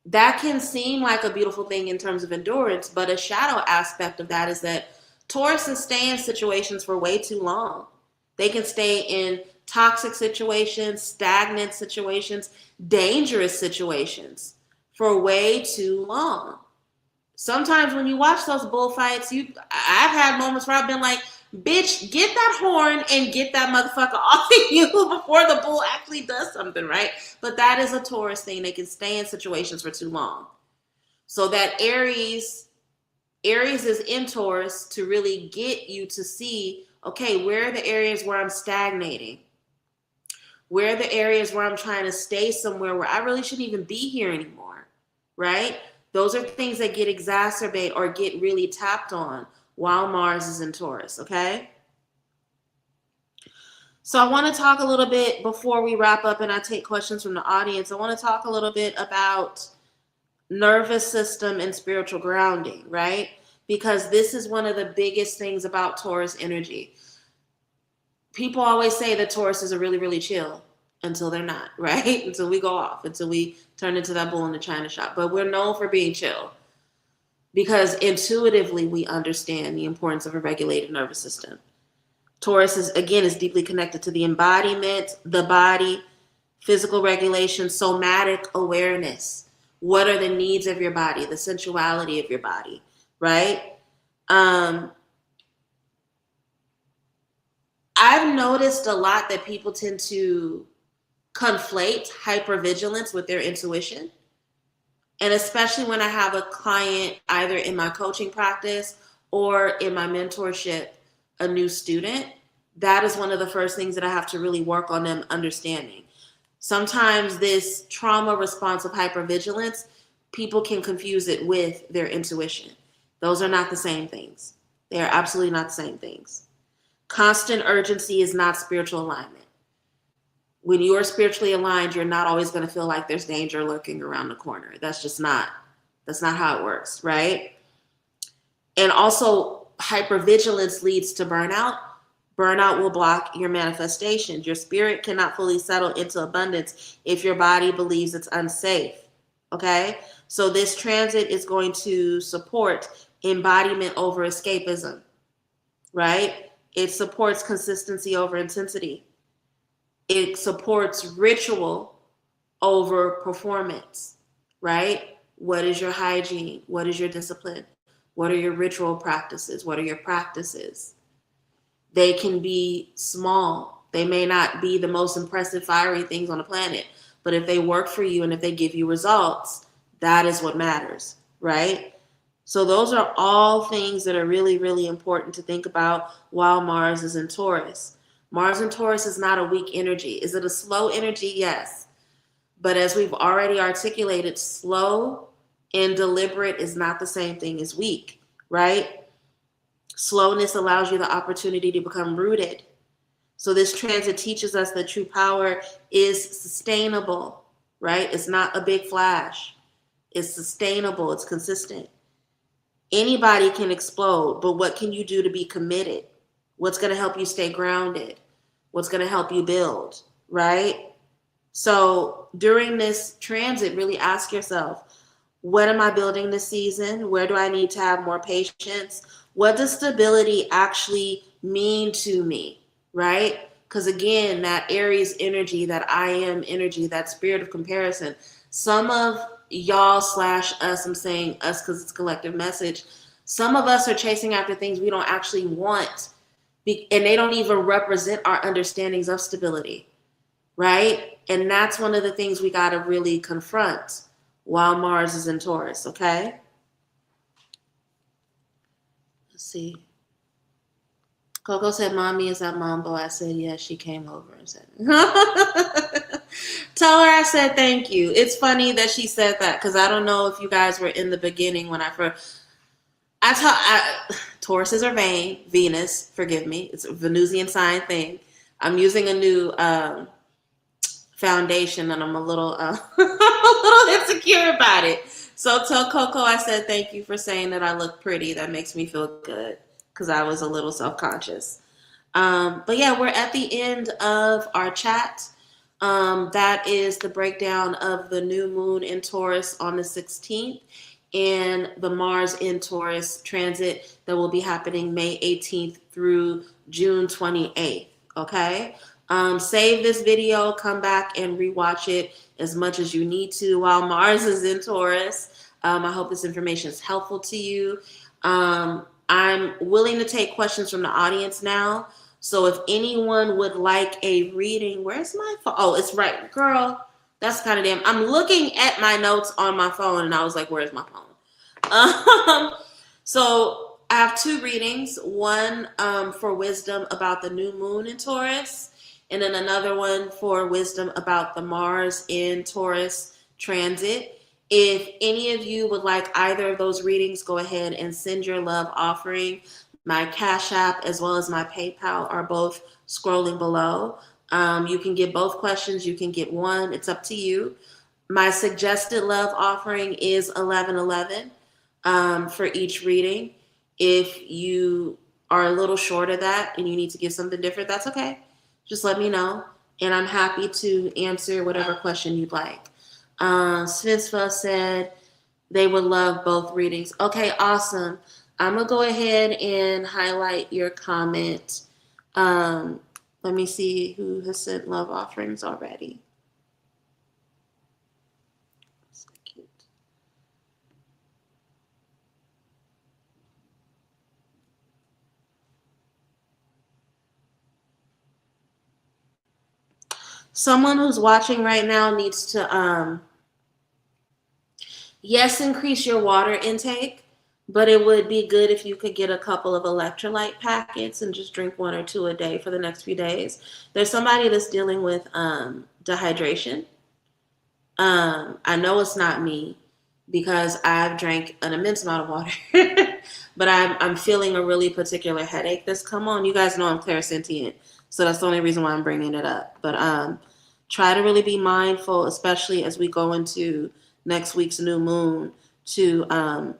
That can seem like a beautiful thing in terms of endurance, but a shadow aspect of that is that Tauruses stay in situations for way too long. They can stay in toxic situations, stagnant situations, dangerous situations for way too long. Sometimes when you watch those bullfights, I've had moments where I've been like, bitch, get that horn and get that motherfucker off of you before the bull actually does something, right? But that is a Taurus thing. They can stay in situations for too long. So that Aries is in Taurus to really get you to see, okay, where are the areas where I'm stagnating? Where are the areas where I'm trying to stay somewhere where I really shouldn't even be here anymore, right? Those are things that get exacerbated or get really tapped on while Mars is in Taurus, okay? So I want to talk a little bit before we wrap up and I take questions from the audience. I want to talk a little bit about nervous system and spiritual grounding, right? Because this is one of the biggest things about Taurus energy. People always say that Tauruses are really, really chill until they're not, right? Until we go off, until we turn into that bull in the china shop. But we're known for being chill because intuitively we understand the importance of a regulated nervous system. Taurus is deeply connected to the embodiment, the body, physical regulation, somatic awareness. What are the needs of your body, the sensuality of your body, right? I've noticed a lot that people tend to conflate hypervigilance with their intuition. And especially when I have a client either in my coaching practice or in my mentorship, a new student, that is one of the first things that I have to really work on them understanding. Sometimes this trauma response of hypervigilance, people can confuse it with their intuition. Those are not the same things. They are absolutely not the same things. Constant urgency is not spiritual alignment. When you are spiritually aligned, you're not always going to feel like there's danger lurking around the corner. That's just not That's not how it works, right? And also, hypervigilance leads to burnout. Burnout will block your manifestations. Your spirit cannot fully settle into abundance if your body believes it's unsafe. Okay? So this transit is going to support embodiment over escapism, right? It supports consistency over intensity. It supports ritual over performance, right? What is your hygiene? What is your discipline? What are your ritual practices? What are your practices? They can be small. They may not be the most impressive, fiery things on the planet, but if they work for you and if they give you results, that is what matters, right? So those are all things that are really, really important to think about while Mars is in Taurus. Mars in Taurus is not a weak energy. Is it a slow energy? Yes. But as we've already articulated, slow and deliberate is not the same thing as weak, right? Slowness allows you the opportunity to become rooted. So this transit teaches us that true power is sustainable, right? It's not a big flash. It's sustainable. It's consistent. Anybody can explode, but what can you do to be committed? What's going to help you stay grounded? What's going to help you build, right? So during this transit, really ask yourself, what am I building this season? Where do I need to have more patience? What does stability actually mean to me, right? Because again, that Aries energy, that I am energy, that spirit of comparison, some of y'all / us, I'm saying us because it's a collective message, some of us are chasing after things we don't actually want, and they don't even represent our understandings of stability, right? And that's one of the things we got to really confront while Mars is in Taurus, okay? Let's see. Coco said, Mommy, is that Mambo? I said, yes, she came over and said, tell her I said thank you. It's funny that she said that because I don't know if you guys were in the beginning when I first, Tauruses are vain, Venus, forgive me. It's a Venusian sign thing. I'm using a new foundation and I'm a little, a little insecure about it. So tell Coco I said thank you for saying that I look pretty. That makes me feel good because I was a little self-conscious. But yeah, we're at the end of our chat. That is the breakdown of the new moon in Taurus on the 16th and the Mars in Taurus transit that will be happening May 18th through June 28th. Okay. Save this video, come back and rewatch it as much as you need to while Mars is in Taurus. I hope this information is helpful to you. I'm willing to take questions from the audience now. So if anyone would like a reading, where's my phone? Oh, it's right, girl. That's kind of damn. I'm looking at my notes on my phone and I was like, where's my phone? So I have two readings. One for wisdom about the new moon in Taurus, and then another one for wisdom about the Mars in Taurus transit. If any of you would like either of those readings, go ahead and send your love offering. My Cash App as well as my PayPal are both scrolling below. You can get both questions. You can get one. It's up to you. My suggested love offering is $11.11 for each reading. If you are a little short of that and you need to give something different, that's okay. Just let me know, and I'm happy to answer whatever question you'd like. Svinsva said they would love both readings. Okay, awesome. I'm going to go ahead and highlight your comment. Let me see who has sent love offerings already. Someone who's watching right now needs to, yes, increase your water intake, but it would be good if you could get a couple of electrolyte packets and just drink 1 or 2 a day for the next few days. There's somebody that's dealing with dehydration. I know it's not me because I've drank an immense amount of water, but I'm feeling a really particular headache that's come on. You guys know I'm clairsentient, so that's the only reason why I'm bringing it up. But try to really be mindful, especially as we go into next week's new moon, to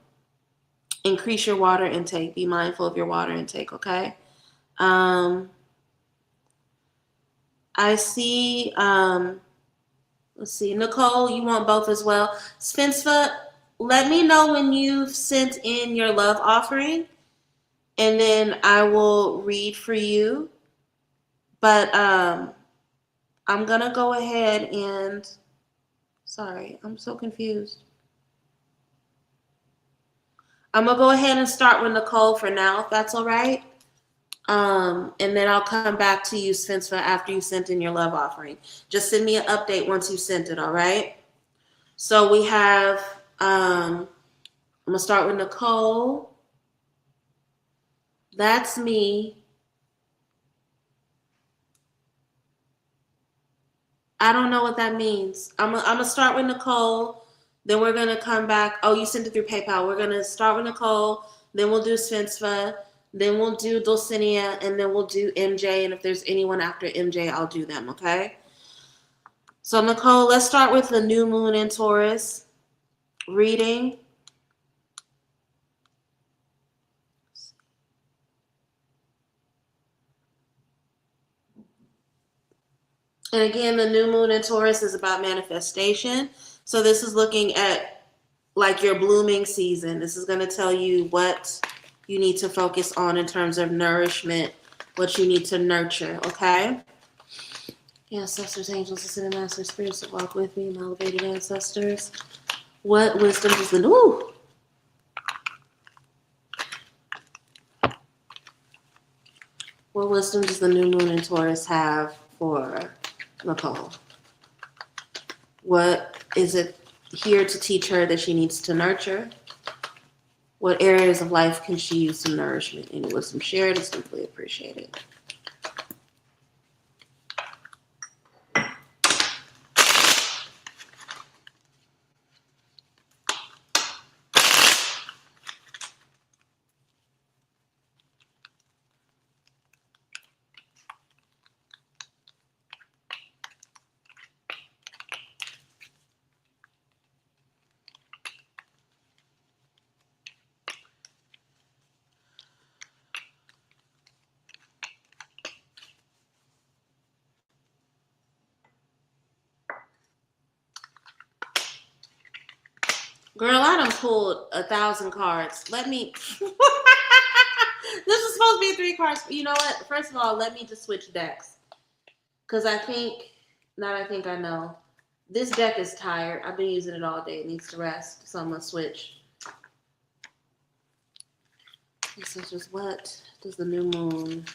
increase your water intake. Be mindful of your water intake, okay? I see, let's see, Nicole, you want both as well. Spencer, let me know when you've sent in your love offering, and then I will read for you. But I'm going to go ahead and, sorry, I'm so confused. I'm going to go ahead and start with Nicole for now, if that's all right. And then I'll come back to you, Spencer, after you sent in your love offering. Just send me an update once you sent it, all right? So we have, I'm going to start with Nicole. That's me. I don't know what that means. I'm going to start with Nicole. Then we're going to come back. Oh, you sent it through PayPal. We're going to start with Nicole. Then we'll do Spencer. Then we'll do Dulcinea, and then we'll do MJ. And if there's anyone after MJ, I'll do them, okay? So, Nicole, let's start with the new moon in Taurus reading. And again, the new moon in Taurus is about manifestation. So this is looking at like your blooming season. This is going to tell you what you need to focus on in terms of nourishment, what you need to nurture, okay? Yeah, ancestors, angels, ascended masters, spirits that walk with me, my elevated ancestors. What wisdom does the new? What wisdom does the new moon in Taurus have for Nicole? What is it here to teach her that she needs to nurture? What areas of life can she use some nourishment? Any wisdom shared is simply appreciated. Girl, I done pulled 1,000 cards. Let me... This is supposed to be 3 cards. You know what? First of all, let me just switch decks. Because I think... Not I think I know. This deck is tired. I've been using it all day. It needs to rest. So I'm going to switch. This is just what does the new moon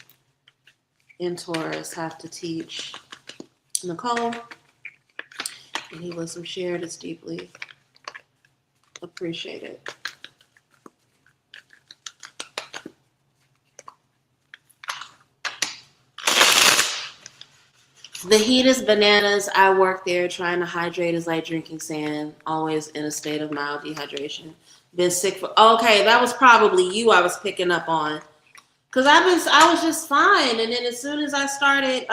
in Taurus have to teach Nicole? Any wisdom shared is deeply appreciated. The heat is bananas. I work there. Trying to hydrate is like drinking sand. Always in a state of mild dehydration. Been sick for... Okay, that was probably you I was picking up on. Because I was just fine. And then as soon as I started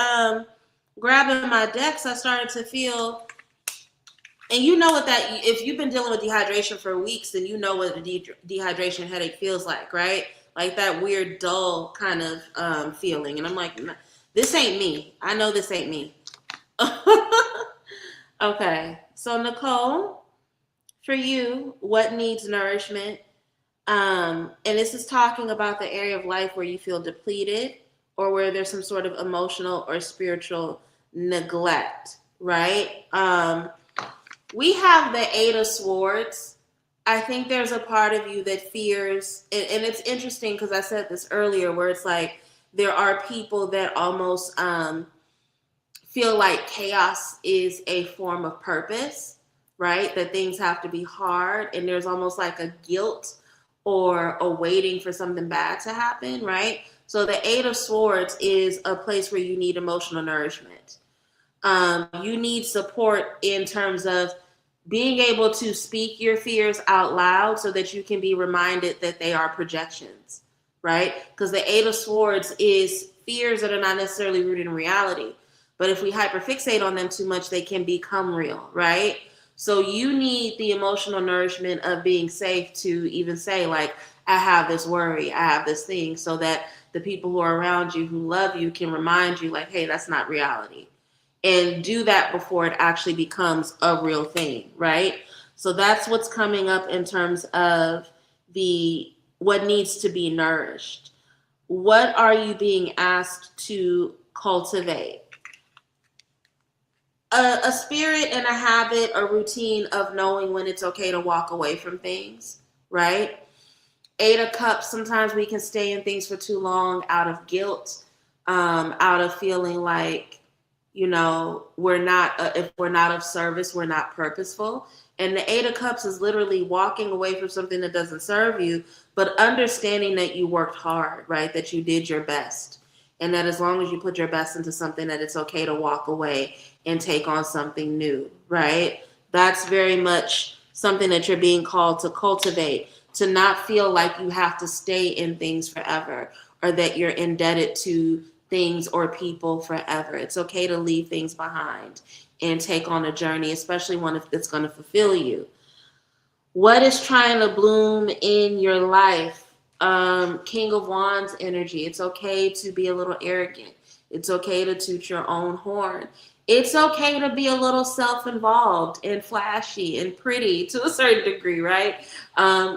grabbing my decks, I started to feel... And you know what that... If you've been dealing with dehydration for weeks, then you know what a dehydration headache feels like, right? Like that weird, dull kind of feeling. And I'm like... This ain't me. I know this ain't me. Okay. So, Nicole, for you, what needs nourishment? And this is talking about the area of life where you feel depleted or where there's some sort of emotional or spiritual neglect, right? We have the 8 of Swords. I think there's a part of you that fears, and it's interesting because I said this earlier where it's like, there are people that almost feel like chaos is a form of purpose, right? That things have to be hard, and there's almost like a guilt or a waiting for something bad to happen, right? So the 8 of Swords is a place where you need emotional nourishment. You need support in terms of being able to speak your fears out loud so that you can be reminded that they are projections. Right? Because the 8 of Swords is fears that are not necessarily rooted in reality. But if we hyperfixate on them too much, they can become real, right? So you need the emotional nourishment of being safe to even say, like, I have this worry, I have this thing, so that the people who are around you who love you can remind you, like, hey, that's not reality. And do that before it actually becomes a real thing, right? So that's what's coming up in terms of the what needs to be nourished. What are you being asked to cultivate? A spirit and a habit, a routine of knowing when it's okay to walk away from things, right? Eight of Cups, sometimes we can stay in things for too long out of guilt, out of feeling like, we're not, if we're not of service, we're not purposeful. And the Eight of Cups is literally walking away from something that doesn't serve you, but understanding that you worked hard, right? That you did your best. And that as long as you put your best into something, that it's okay to walk away and take on something new, right? That's very much something that you're being called to cultivate, to not feel like you have to stay in things forever or that you're indebted to things or people forever. It's okay to leave things behind and take on a journey, especially one that's going to fulfill you. What is trying to bloom in your life? King of Wands energy. It's okay to be a little arrogant. It's okay to toot your own horn. It's okay to be a little self-involved and flashy and pretty to a certain degree, right?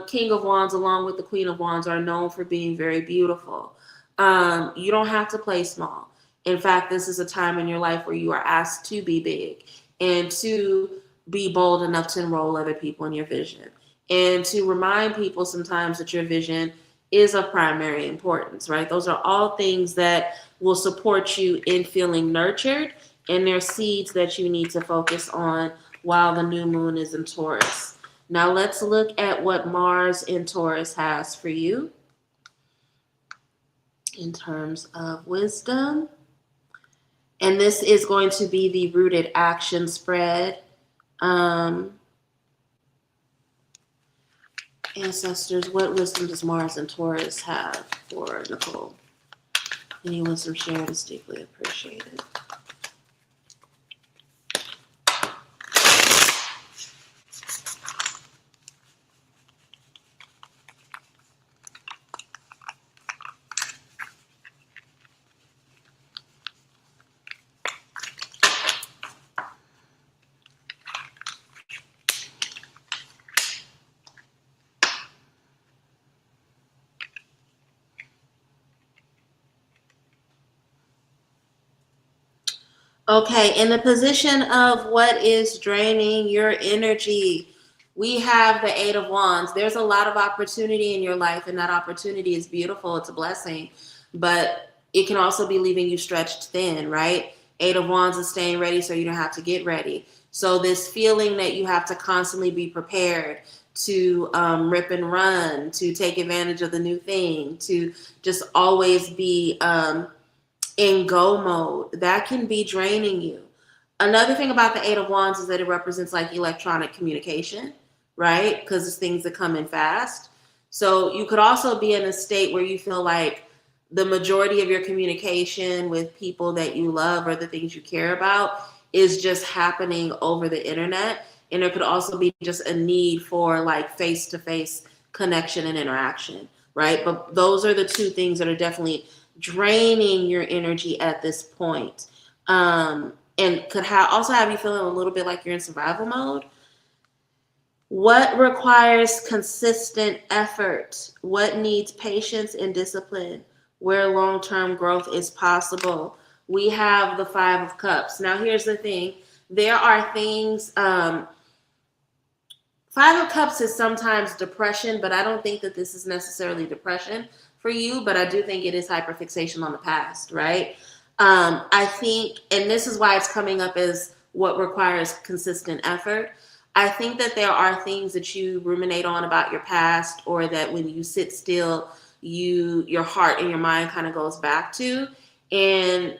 King of Wands, along with the Queen of Wands, are known for being very beautiful. You don't have to play small. In fact, this is a time in your life where you are asked to be big and to be bold enough to enroll other people in your vision and to remind people sometimes that your vision is of primary importance, right? Those are all things that will support you in feeling nurtured, and they're seeds that you need to focus on while the new moon is in Taurus. Now let's look at what Mars in Taurus has for you in terms of wisdom. And this is going to be the rooted action spread. Ancestors, what wisdom does Mars and Taurus have for Nicole? Any wisdom shared is deeply appreciated. Okay, in the position of what is draining your energy, we have the Eight of Wands. There's a lot of opportunity in your life, and that opportunity is beautiful. It's a blessing, but it can also be leaving you stretched thin, right? Eight of Wands is staying ready so you don't have to get ready. So this feeling that you have to constantly be prepared to rip and run, to take advantage of the new thing, to just always be in go mode, that can be draining you. Another thing about the Eight of Wands is that it represents like electronic communication, right? Because it's things that come in fast. So you could also be in a state where you feel like the majority of your communication with people that you love or the things you care about is just happening over the internet. And there could also be just a need for like face-to-face connection and interaction, right? But those are the two things that are definitely draining your energy at this point. And could also have you feeling a little bit like you're in survival mode. What requires consistent effort? What needs patience and discipline? Where long-term growth is possible? We have the Five of Cups. Now, here's the thing. There are things, Five of Cups is sometimes depression, but I don't think that this is necessarily depression for you, but I do think it is hyperfixation on the past, right? I think, and this is why it's coming up as what requires consistent effort. I think that there are things that you ruminate on about your past, or that when you sit still, your heart and your mind kind of goes back to. And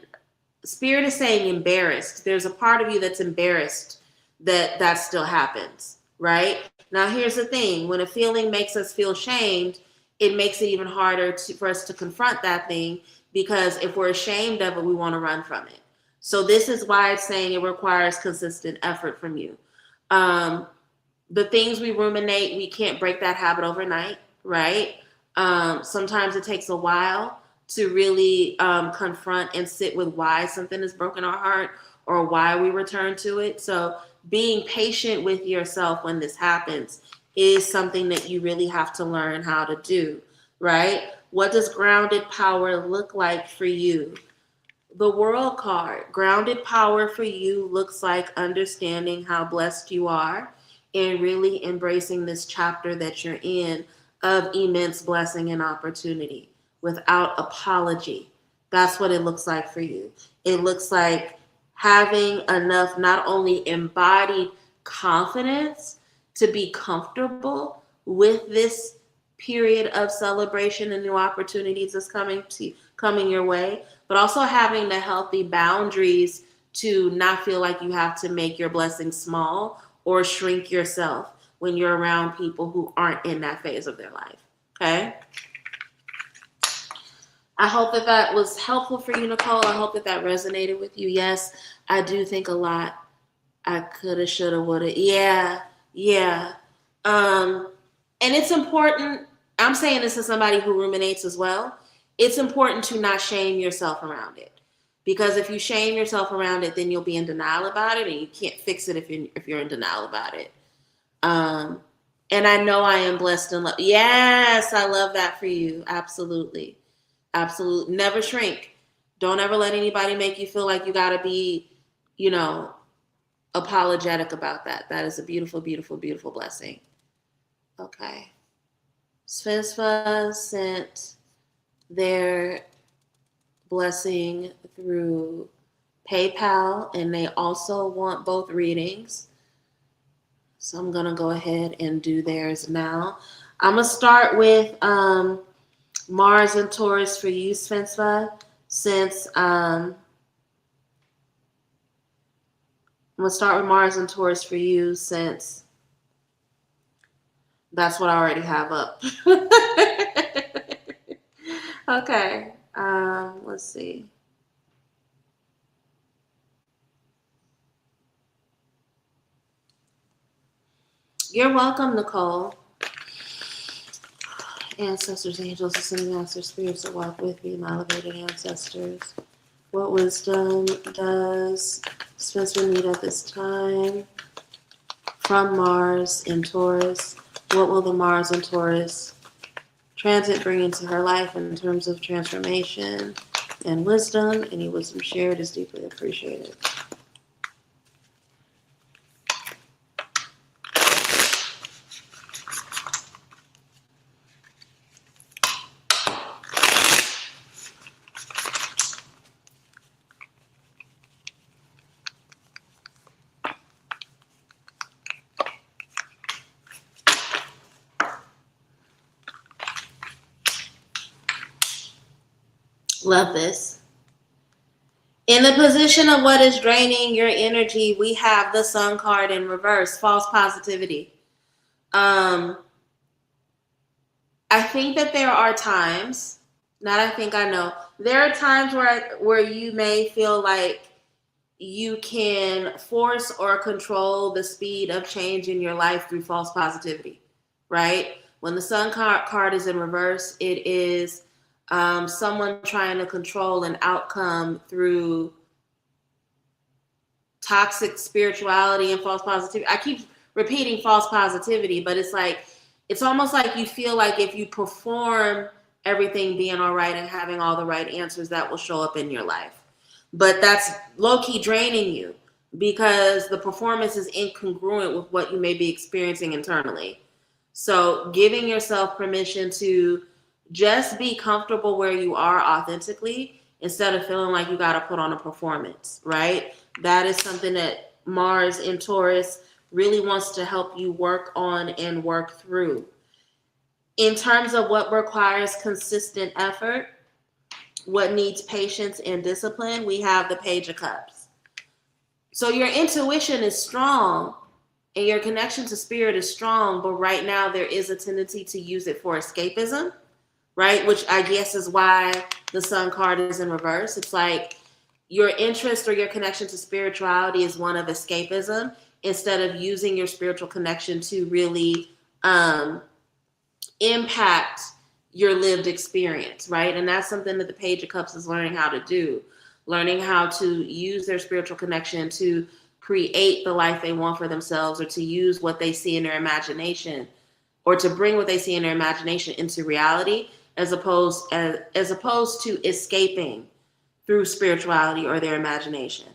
Spirit is saying embarrassed. There's a part of you that's embarrassed that still happens, right? Now, here's the thing. When a feeling makes us feel shamed, it makes it even harder for us to confront that thing, because if we're ashamed of it, we want to run from it. So this is why it's saying it requires consistent effort from you. The things we ruminate, we can't break that habit overnight, right? Sometimes it takes a while to really confront and sit with why something has broken our heart or why we return to it. So being patient with yourself when this happens is something that you really have to learn how to do, right? What does grounded power look like for you? The World card. Grounded power for you looks like understanding how blessed you are and really embracing this chapter that you're in of immense blessing and opportunity without apology. That's what it looks like for you. It looks like having enough not only embodied confidence to be comfortable with this period of celebration and new opportunities that's coming your way, but also having the healthy boundaries to not feel like you have to make your blessing small or shrink yourself when you're around people who aren't in that phase of their life. Okay? I hope that that was helpful for you, Nicole. I hope that that resonated with you. Yes, I do think a lot. I coulda, shoulda, woulda. Yeah. And it's important. I'm saying this as somebody who ruminates as well. It's important to not shame yourself around it. Because if you shame yourself around it, then you'll be in denial about it, and you can't fix it if you're in denial about it. And I know I am blessed and loved. Yes, I love that for you. Absolutely. Absolutely. Never shrink. Don't ever let anybody make you feel like you got to be, apologetic about that. That is a beautiful, beautiful, beautiful blessing. Okay. Svenstva sent their blessing through PayPal, and they also want both readings. So I'm going to go ahead and do theirs now. I'm going to start with Mars and Taurus for you, Svenstva, since I'm going to start with Mars and Taurus for you since that's what I already have up. Okay. Let's see. You're welcome, Nicole. Ancestors, angels, ascending masters, spirits that walk with me, my elevated ancestors. What wisdom does Spencer need at this time from Mars and Taurus? What will the Mars and Taurus transit bring into her life in terms of transformation and wisdom? Any wisdom shared is deeply appreciated. Love this. In the position of what is draining your energy, we have the Sun card in reverse, false positivity. I think that there are times, I know, there are times where you may feel like you can force or control the speed of change in your life through false positivity, right? When the Sun card is in reverse, it is someone trying to control an outcome through toxic spirituality and false positivity. I keep repeating false positivity, but it's almost like you feel like if you perform everything being all right and having all the right answers, that will show up in your life. But that's low-key draining you because the performance is incongruent with what you may be experiencing internally. So giving yourself permission to just be comfortable where you are authentically instead of feeling like you got to put on a performance, right? That is something that Mars in Taurus really wants to help you work on and work through. In terms of what requires consistent effort, what needs patience and discipline, we have the Page of Cups. So your intuition is strong and your connection to spirit is strong, but right now there is a tendency to use it for escapism, right? Which I guess is why the Sun card is in reverse. It's like your interest or your connection to spirituality is one of escapism, instead of using your spiritual connection to really impact your lived experience, right? And that's something that the Page of Cups is learning how to do, learning how to use their spiritual connection to create the life they want for themselves, or to use what they see in their imagination, or to bring what they see in their imagination into reality, as opposed to escaping through spirituality or their imagination.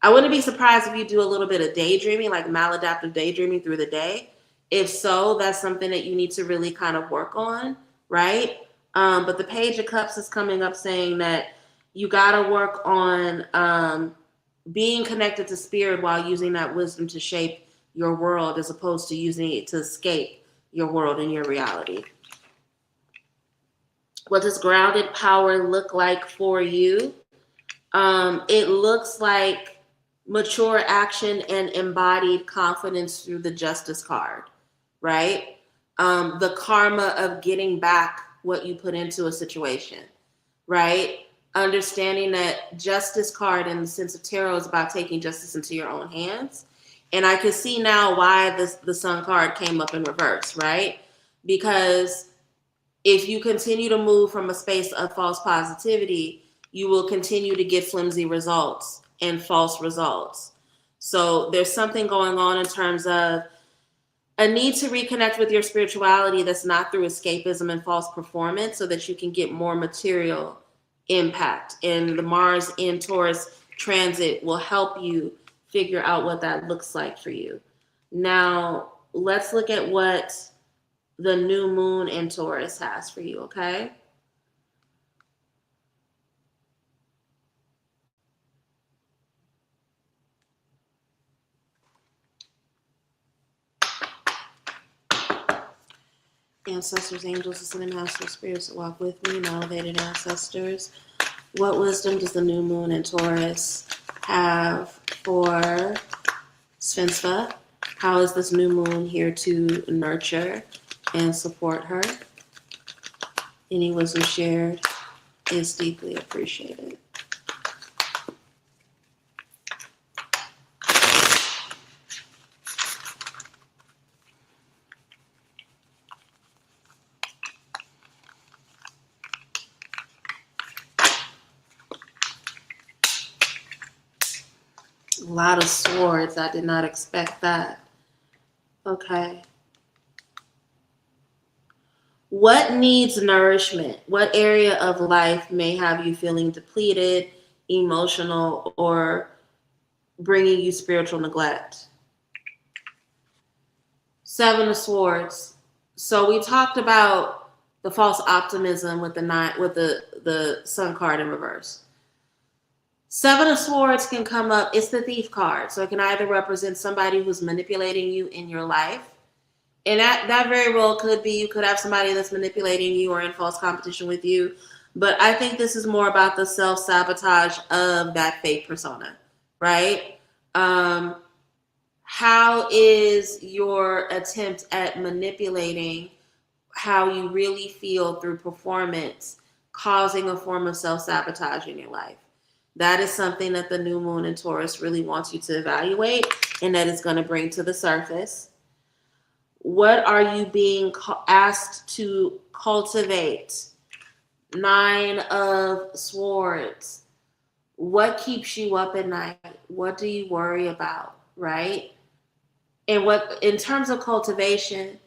I wouldn't be surprised if you do a little bit of daydreaming, like maladaptive daydreaming through the day. If so, that's something that you need to really kind of work on, right? But the Page of Cups is coming up saying that you got to work on being connected to spirit while using that wisdom to shape your world, as opposed to using it to escape your world and your reality. What does grounded power look like for you? It looks like mature action and embodied confidence through the Justice card, right? The karma of getting back what you put into a situation, right? Understanding that Justice card in the sense of tarot is about taking justice into your own hands. And I can see now why the Sun card came up in reverse, right? Because if you continue to move from a space of false positivity, you will continue to get flimsy results and false results. So there's something going on in terms of a need to reconnect with your spirituality that's not through escapism and false performance, so that you can get more material impact. And the Mars in Taurus transit will help you figure out what that looks like for you. Now, let's look at what the new moon in Taurus has for you, okay? Ancestors, angels, ascended masters, spirits that walk with me, my elevated ancestors. What wisdom does the new moon in Taurus have for Svenstva? How is this new moon here to nurture and support her? Any wisdom shared is deeply appreciated. A lot of swords. I did not expect that. Okay. What needs nourishment? What area of life may have you feeling depleted, emotional, or bringing you spiritual neglect? Seven of Swords. So we talked about the false optimism with the Sun card in reverse. Seven of Swords can come up. It's the Thief card. So it can either represent somebody who's manipulating you in your life. And that very well could be, you could have somebody that's manipulating you or in false competition with you. But I think this is more about the self-sabotage of that fake persona, right? How is your attempt at manipulating how you really feel through performance causing a form of self-sabotage in your life? That is something that the new moon in Taurus really wants you to evaluate, and that is going to bring to the surface. What are you being asked to cultivate? Nine of Swords. What keeps you up at night? What do you worry about, right? And what, in terms of cultivation,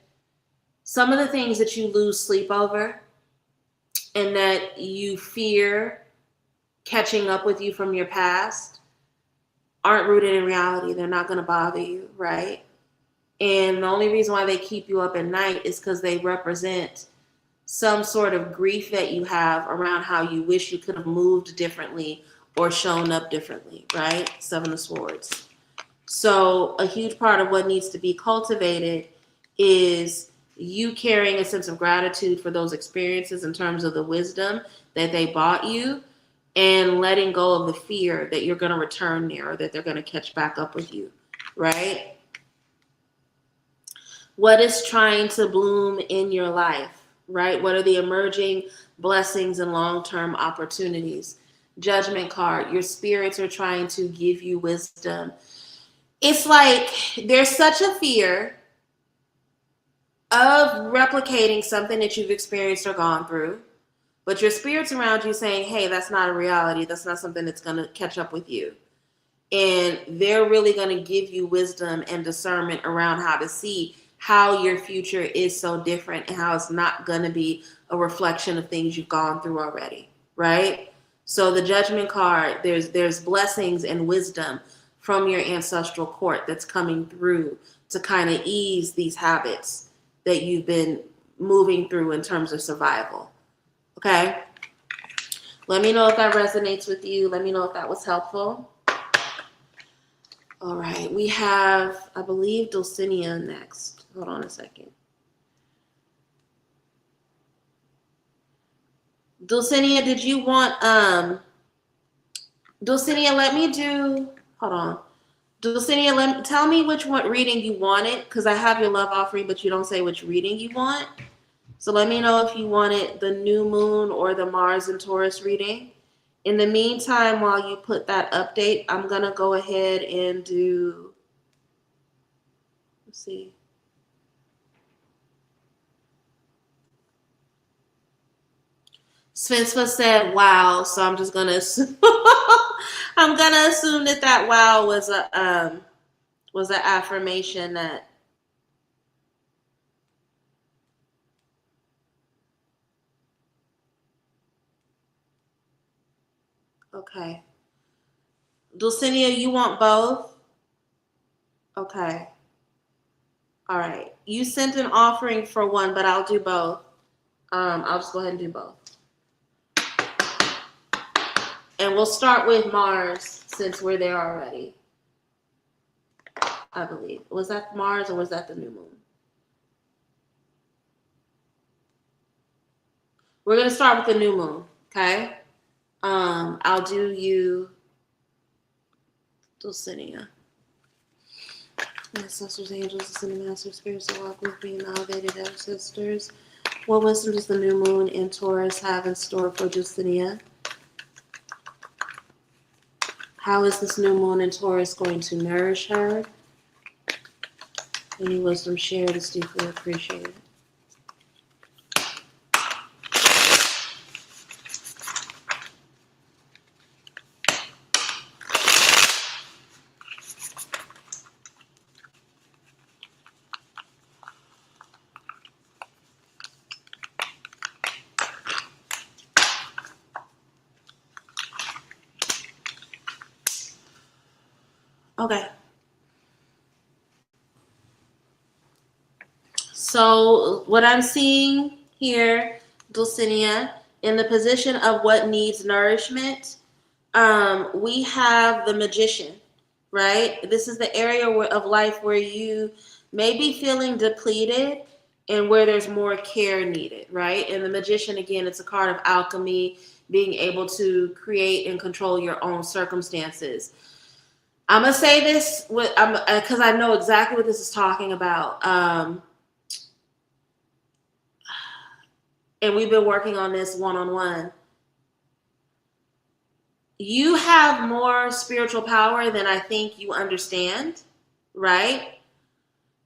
some of the things that you lose sleep over and that you fear catching up with you from your past aren't rooted in reality. They're not going to bother you, right? And the only reason why they keep you up at night is because they represent some sort of grief that you have around how you wish you could have moved differently or shown up differently, right? Seven of Swords. So a huge part of what needs to be cultivated is you carrying a sense of gratitude for those experiences in terms of the wisdom that they brought you, and letting go of the fear that you're going to return there or that they're going to catch back up with you, right? What is trying to bloom in your life, right? What are the emerging blessings and long-term opportunities? Judgment card. Your spirits are trying to give you wisdom it's like there's such a fear of replicating something that you've experienced or gone through, but your spirit's around you saying, hey, that's not a reality. That's not something that's going to catch up with you. And they're really going to give you wisdom and discernment around how to see how your future is so different and how it's not going to be a reflection of things you've gone through already, right? So the Judgment card, there's blessings and wisdom from your ancestral court that's coming through to kind of ease these habits that you've been moving through in terms of survival. Okay? Let me know if that resonates with you. Let me know if that was helpful. All right, we have, I believe, Dulcinea next. Hold on a second. Dulcinea, did you want, Dulcinea, let me do, hold on. Dulcinea, tell me which one reading you wanted, because I have your love offering, but you don't say which reading you want. So let me know if you wanted the new moon or the Mars and Taurus reading. In the meantime, while you put that update, I'm going to go ahead and do, let's see. Svenska said, wow. So I'm just going to assume, I'm going to assume that wow was an affirmation that, okay. Dulcinea, you want both? Okay. All right. You sent an offering for one, but I'll do both. I'll just go ahead and do both. And we'll start with Mars since we're there already. I believe. Was that Mars or was that the new moon? We're going to start with the new moon, okay? I'll do you, Dulcinea. Ancestors, angels, ascended masters, spirits that walk with me, and elevated ancestors. What wisdom does the new moon in Taurus have in store for Dulcinea? How is this new moon in Taurus going to nourish her? Any wisdom shared is deeply appreciated. Okay. So what I'm seeing here, Dulcinea, in the position of what needs nourishment, we have the Magician, right? This is the area of life where you may be feeling depleted and where there's more care needed, right? And the Magician, again, it's a card of alchemy, being able to create and control your own circumstances. I'm going to say this because I know exactly what this is talking about. And we've been working on this one-on-one. You have more spiritual power than I think you understand, right?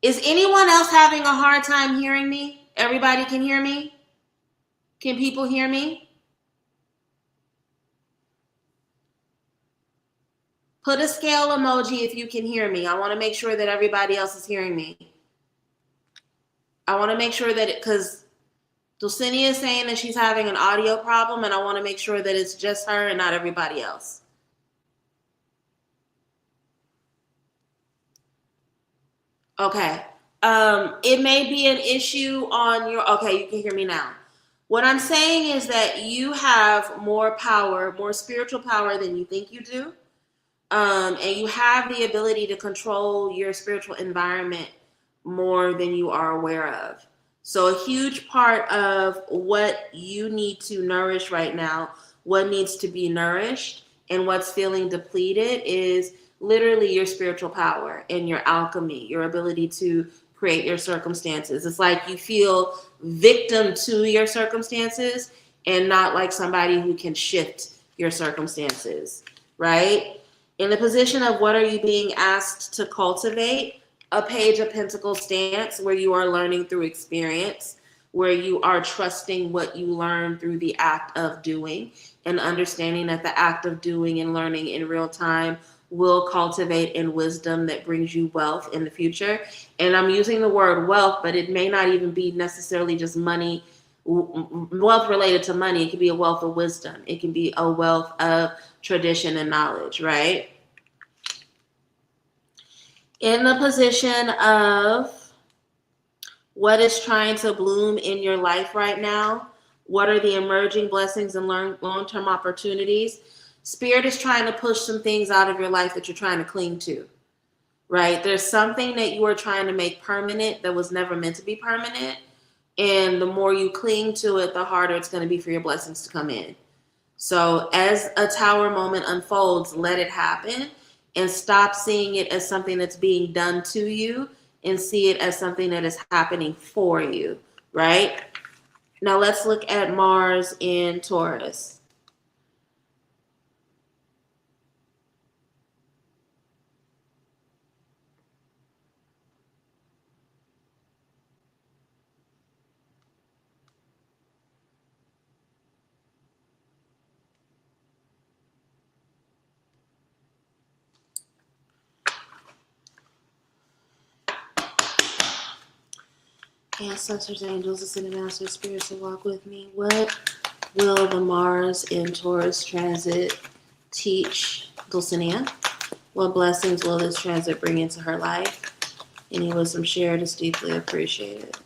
Is anyone else having a hard time hearing me? Everybody can hear me? Can people hear me? Put a scale emoji if you can hear me. I want to make sure that everybody else is hearing me. I want to make sure that because Dulcinea is saying that she's having an audio problem, and I want to make sure that it's just her and not everybody else. Okay. It may be an issue on your, okay, you can hear me now. What I'm saying is that you have more power, more spiritual power than you think you do. And you have the ability to control your spiritual environment more than you are aware of. So a huge part of what you need to nourish right now, what needs to be nourished and what's feeling depleted is literally your spiritual power and your alchemy, your ability to create your circumstances. It's like you feel victim to your circumstances and not like somebody who can shift your circumstances, right? In the position of what are you being asked to cultivate, a Page of Pentacles stance where you are learning through experience, where you are trusting what you learn through the act of doing and understanding that the act of doing and learning in real time will cultivate in wisdom that brings you wealth in the future. And I'm using the word wealth, but it may not even be necessarily just money, wealth related to money. It can be a wealth of wisdom. It can be a wealth of tradition and knowledge, right? In the position of what is trying to bloom in your life right now, what are the emerging blessings and long-term opportunities? Spirit is trying to push some things out of your life that you're trying to cling to, right? There's something that you are trying to make permanent that was never meant to be permanent. And the more you cling to it, the harder it's going to be for your blessings to come in. So as a Tower moment unfolds, let it happen and stop seeing it as something that's being done to you and see it as something that is happening for you, right? Now let's look at Mars in Taurus. Ancestors, angels, ascended masters, spirits that walk with me. What will the Mars in Taurus transit teach Dulcinea? What blessings will this transit bring into her life? Any wisdom shared is deeply appreciated.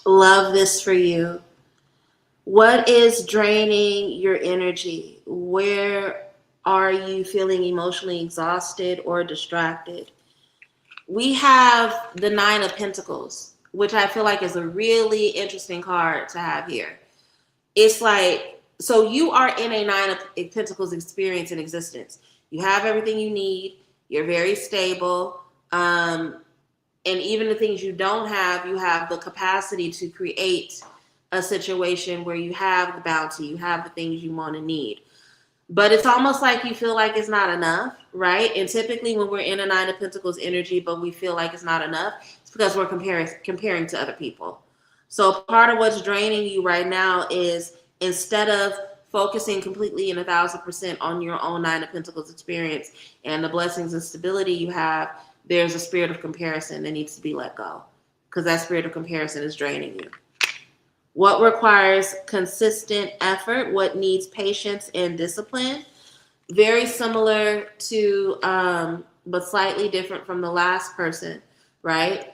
Love this for you. What is draining your energy? Where are you feeling emotionally exhausted or distracted? We have the Nine of Pentacles, which I feel like is a really interesting card to have here. It's like, so you are in a Nine of Pentacles experience in existence. You have everything you need. You're very stable. And even the things you don't have, you have the capacity to create a situation where you have the bounty, you have the things you want to need. But it's almost like you feel like it's not enough, right? And typically when we're in a Nine of Pentacles energy, but we feel like it's not enough, it's because we're comparing to other people. So part of what's draining you right now is instead of focusing completely and 1,000% on your own Nine of Pentacles experience and the blessings and stability you have, there's a spirit of comparison that needs to be let go because that spirit of comparison is draining you. What requires consistent effort? What needs patience and discipline? Very similar to, but slightly different from the last person, right?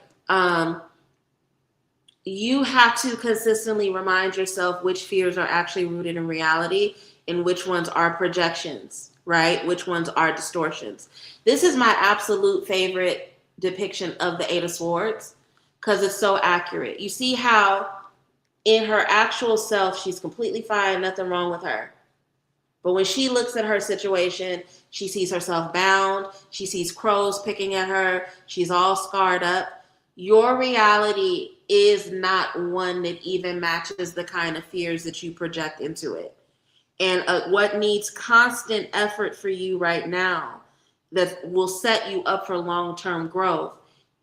You have to consistently remind yourself which fears are actually rooted in reality and which ones are projections, right? Which ones are distortions. This is my absolute favorite depiction of the Eight of Swords because it's so accurate. You see how in her actual self, she's completely fine, nothing wrong with her. But when she looks at her situation, she sees herself bound. She sees crows picking at her. She's all scarred up. Your reality is not one that even matches the kind of fears that you project into it. And what needs constant effort for you right now that will set you up for long-term growth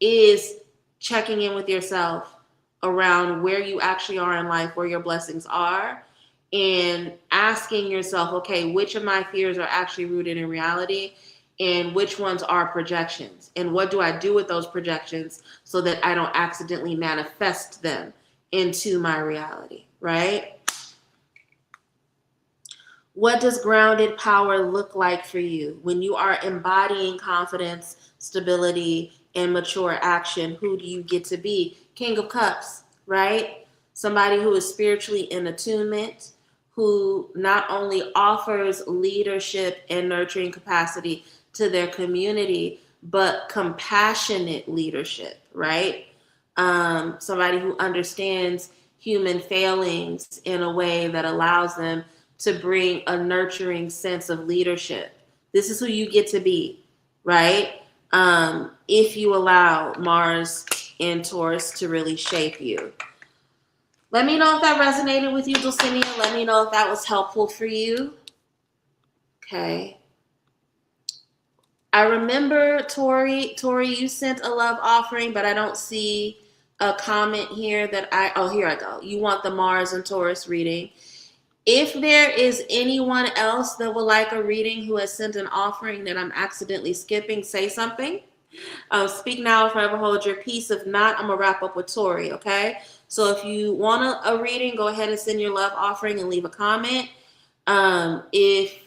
is checking in with yourself around where you actually are in life, where your blessings are, and asking yourself, okay, which of my fears are actually rooted in reality and which ones are projections? And what do I do with those projections so that I don't accidentally manifest them into my reality, right? What does grounded power look like for you? When you are embodying confidence, stability, and mature action, who do you get to be? King of Cups, right? Somebody who is spiritually in attunement, who not only offers leadership and nurturing capacity to their community, but compassionate leadership, right? Somebody who understands human failings in a way that allows them to bring a nurturing sense of leadership. This is who you get to be, right? If you allow Mars in Taurus to really shape you. Let me know if that resonated with you, Dulcinea. Let me know if that was helpful for you. Okay. I remember, Tori, you sent a love offering, but I don't see a comment here that here I go. You want the Mars and Taurus reading. If there is anyone else that would like a reading who has sent an offering that I'm accidentally skipping, say something. Speak now, forever hold your peace. If not, I'm going to wrap up with Tori, okay? So if you want a reading, go ahead and send your love offering and leave a comment. If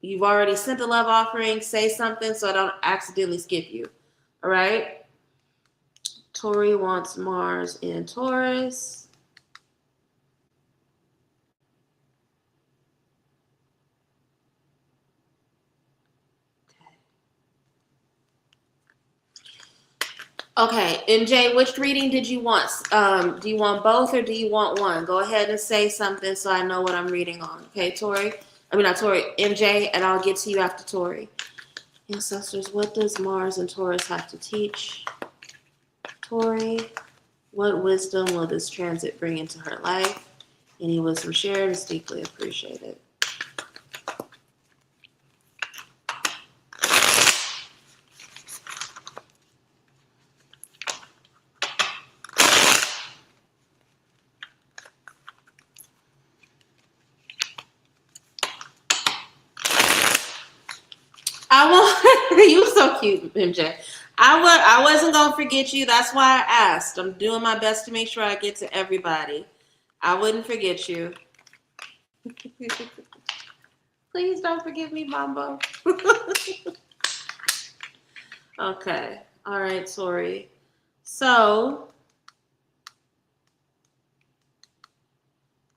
you've already sent a love offering, say something so I don't accidentally skip you, all right? Tori wants Mars in Taurus. Okay, MJ, which reading did you want? Do you want both or do you want one? Go ahead and say something so I know what I'm reading on. Okay, Tori? I mean, not Tori, MJ, and I'll get to you after Tori. Ancestors, what does Mars and Taurus have to teach? Tori, what wisdom will this transit bring into her life? Any wisdom shared is deeply appreciated. You so cute, MJ. I wasn't gonna forget you. That's why I asked. I'm doing my best to make sure I get to everybody. I wouldn't forget you. Please don't forget me, Mambo. Okay. All right, sorry. So,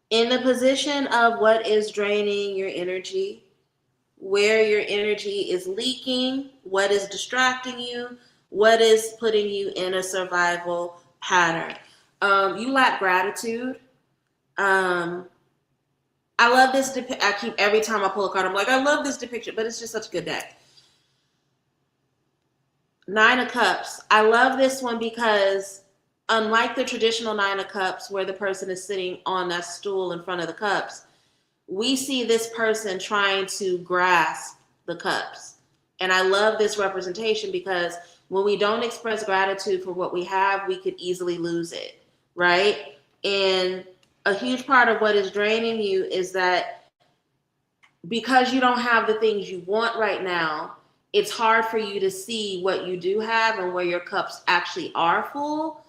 in the position of what is draining your energy, where your energy is leaking, what is distracting you, what is putting you in a survival pattern. You lack gratitude. I love this. I keep every time I pull a card, I'm like, I love this depiction, but it's just such a good deck. 9 of Cups. I love this one because unlike the traditional 9 of Cups where the person is sitting on that stool in front of the cups, we see this person trying to grasp the cups. And I love this representation because when we don't express gratitude for what we have, we could easily lose it, right? And a huge part of what is draining you is that because you don't have the things you want right now, it's hard for you to see what you do have and where your cups actually are full.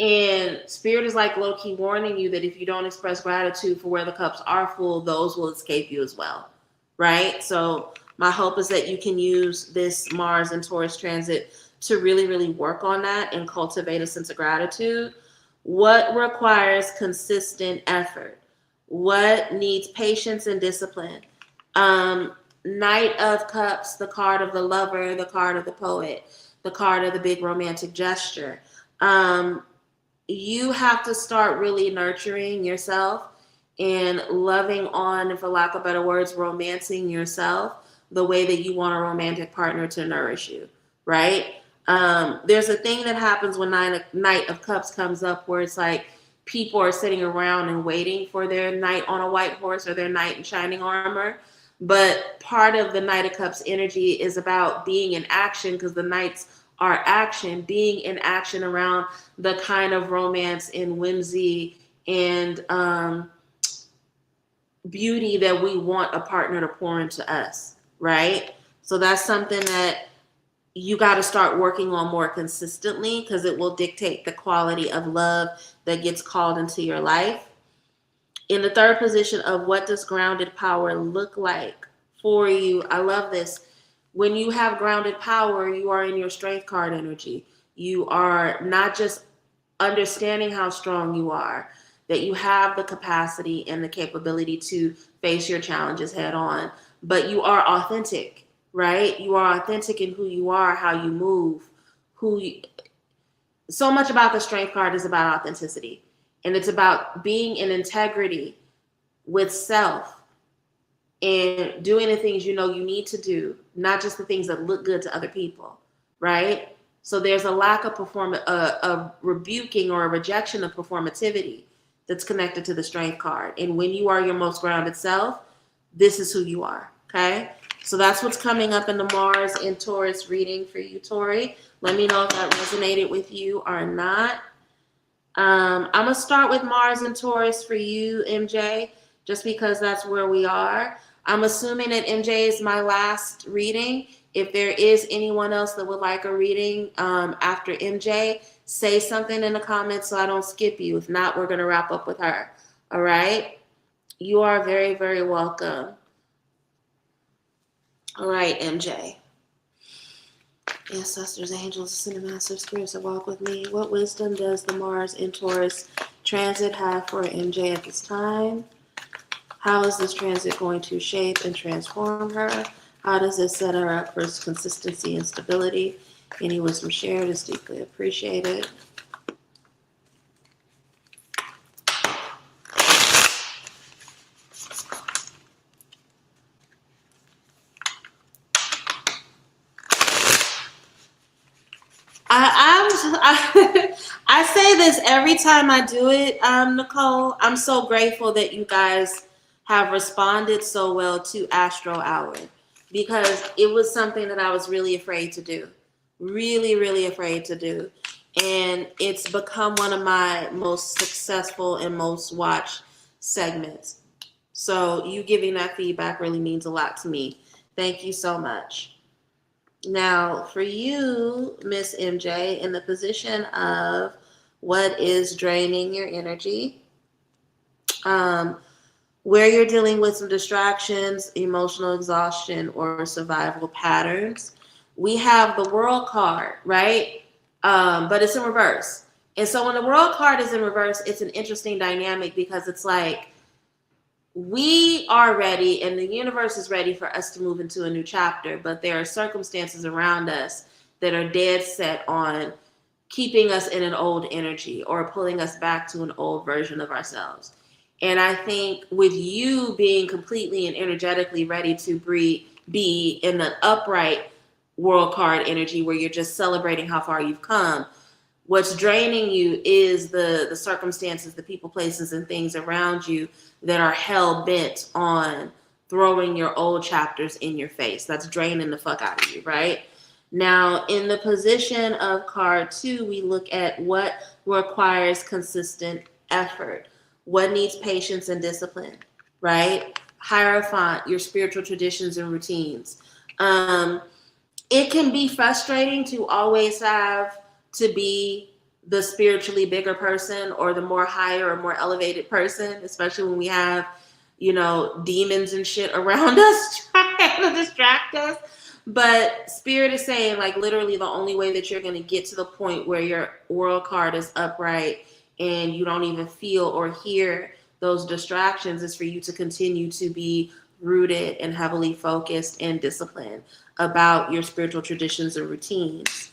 And Spirit is like low-key warning you that if you don't express gratitude for where the cups are full, those will escape you as well, right? So my hope is that you can use this Mars and Taurus transit to really, really work on that and cultivate a sense of gratitude. What requires consistent effort? What needs patience and discipline? Knight of Cups, the card of the lover, the card of the poet, the card of the big romantic gesture. You have to start really nurturing yourself and loving on, and for lack of better words, romancing yourself the way that you want a romantic partner to nourish you, right? There's a thing that happens when Knight of Cups comes up where it's like people are sitting around and waiting for their knight on a white horse or their knight in shining armor. But part of the Knight of Cups energy is about being in action because the knights are action, being in action around the kind of romance and whimsy and beauty that we want a partner to pour into us, right? So that's something that you got to start working on more consistently because it will dictate the quality of love that gets called into your life. In the third position of what does grounded power look like for you, I love this. When you have grounded power, you are in your strength card energy. You are not just understanding how strong you are, that you have the capacity and the capability to face your challenges head on, but you are authentic. right? You are authentic in who you are, how you move, so much about the strength card is about authenticity. And it's about being in integrity with self and doing the things you know you need to do, not just the things that look good to other people, right? So there's a lack of a rebuking or a rejection of performativity that's connected to the strength card. And when you are your most grounded self, this is who you are, okay? So that's what's coming up in the Mars and Taurus reading for you, Tori. Let me know if that resonated with you or not. I'm going to start with Mars and Taurus for you, MJ, just because that's where we are. I'm assuming that MJ is my last reading. If there is anyone else that would like a reading after MJ, say something in the comments so I don't skip you. If not, we're going to wrap up with her. All right? You are very, very welcome. All right, MJ. Ancestors, angels, ascended masters, spirits that walk with me. What wisdom does the Mars in Taurus transit have for MJ at this time? How is this transit going to shape and transform her? How does it set her up for consistency and stability? Any wisdom shared is deeply appreciated. I say this every time I do it, Nicole. I'm so grateful that you guys have responded so well to Astro Hour, because it was something that I was really afraid to do. Really, really afraid to do. And it's become one of my most successful and most watched segments. So you giving that feedback really means a lot to me. Thank you so much. Now, for you, Miss MJ, in the position of what is draining your energy, where you're dealing with some distractions, emotional exhaustion, or survival patterns, we have the World card, right? But it's in reverse. And so when the World card is in reverse, it's an interesting dynamic because it's like, we are ready and the universe is ready for us to move into a new chapter, but there are circumstances around us that are dead set on keeping us in an old energy or pulling us back to an old version of ourselves. And I think with you being completely and energetically ready to be in an upright world card energy where you're just celebrating how far you've come, what's draining you is the circumstances, the people, places, and things around you that are hell bent on throwing your old chapters in your face. That's draining the fuck out of you, right? Now, in the position of card 2, we look at what requires consistent effort, what needs patience and discipline, right? Hierophant, your spiritual traditions and routines. It can be frustrating to always have to be the spiritually bigger person or the more higher or more elevated person, especially when we have, demons and shit around us trying to distract us. But Spirit is saying, like, literally the only way that you're going to get to the point where your world card is upright and you don't even feel or hear those distractions is for you to continue to be rooted and heavily focused and disciplined about your spiritual traditions and routines.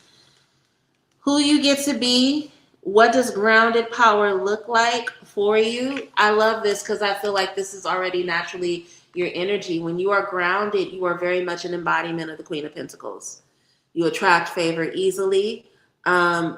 Who you get to be, what does grounded power look like for you? I love this because I feel like this is already naturally your energy. When you are grounded, you are very much an embodiment of the Queen of Pentacles. You attract favor easily.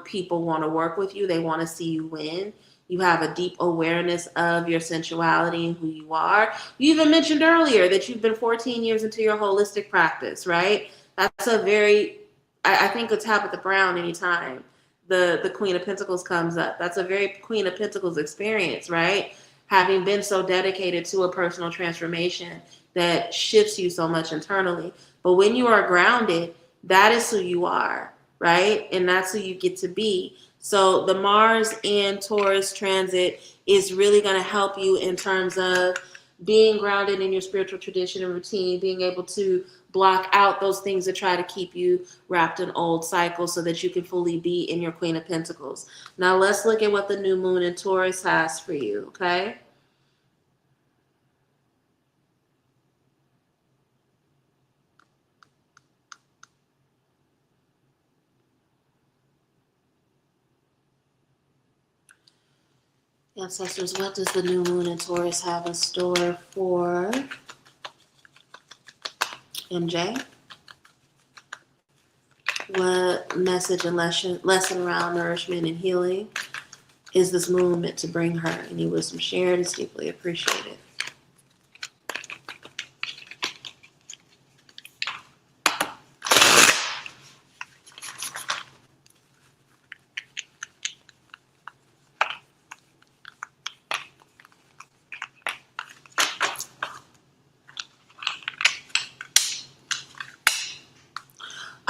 People want to work with you. They want to see you win. You have a deep awareness of your sensuality and who you are. You even mentioned earlier that you've been 14 years into your holistic practice, right? That's a very, I think, a Tabitha Brown anytime the Queen of Pentacles comes up. That's a very Queen of Pentacles experience, right? Having been so dedicated to a personal transformation that shifts you so much internally. But when you are grounded, that is who you are, right? And that's who you get to be. So the Mars and Taurus transit is really going to help you in terms of being grounded in your spiritual tradition and routine, being able to block out those things that try to keep you wrapped in old cycles so that you can fully be in your Queen of Pentacles. Now let's look at what the new moon in Taurus has for you, okay? Ancestors, what does the new moon in Taurus have in store for MJ? What message and lesson around nourishment and healing is this moon meant to bring her? Any wisdom shared is deeply appreciated.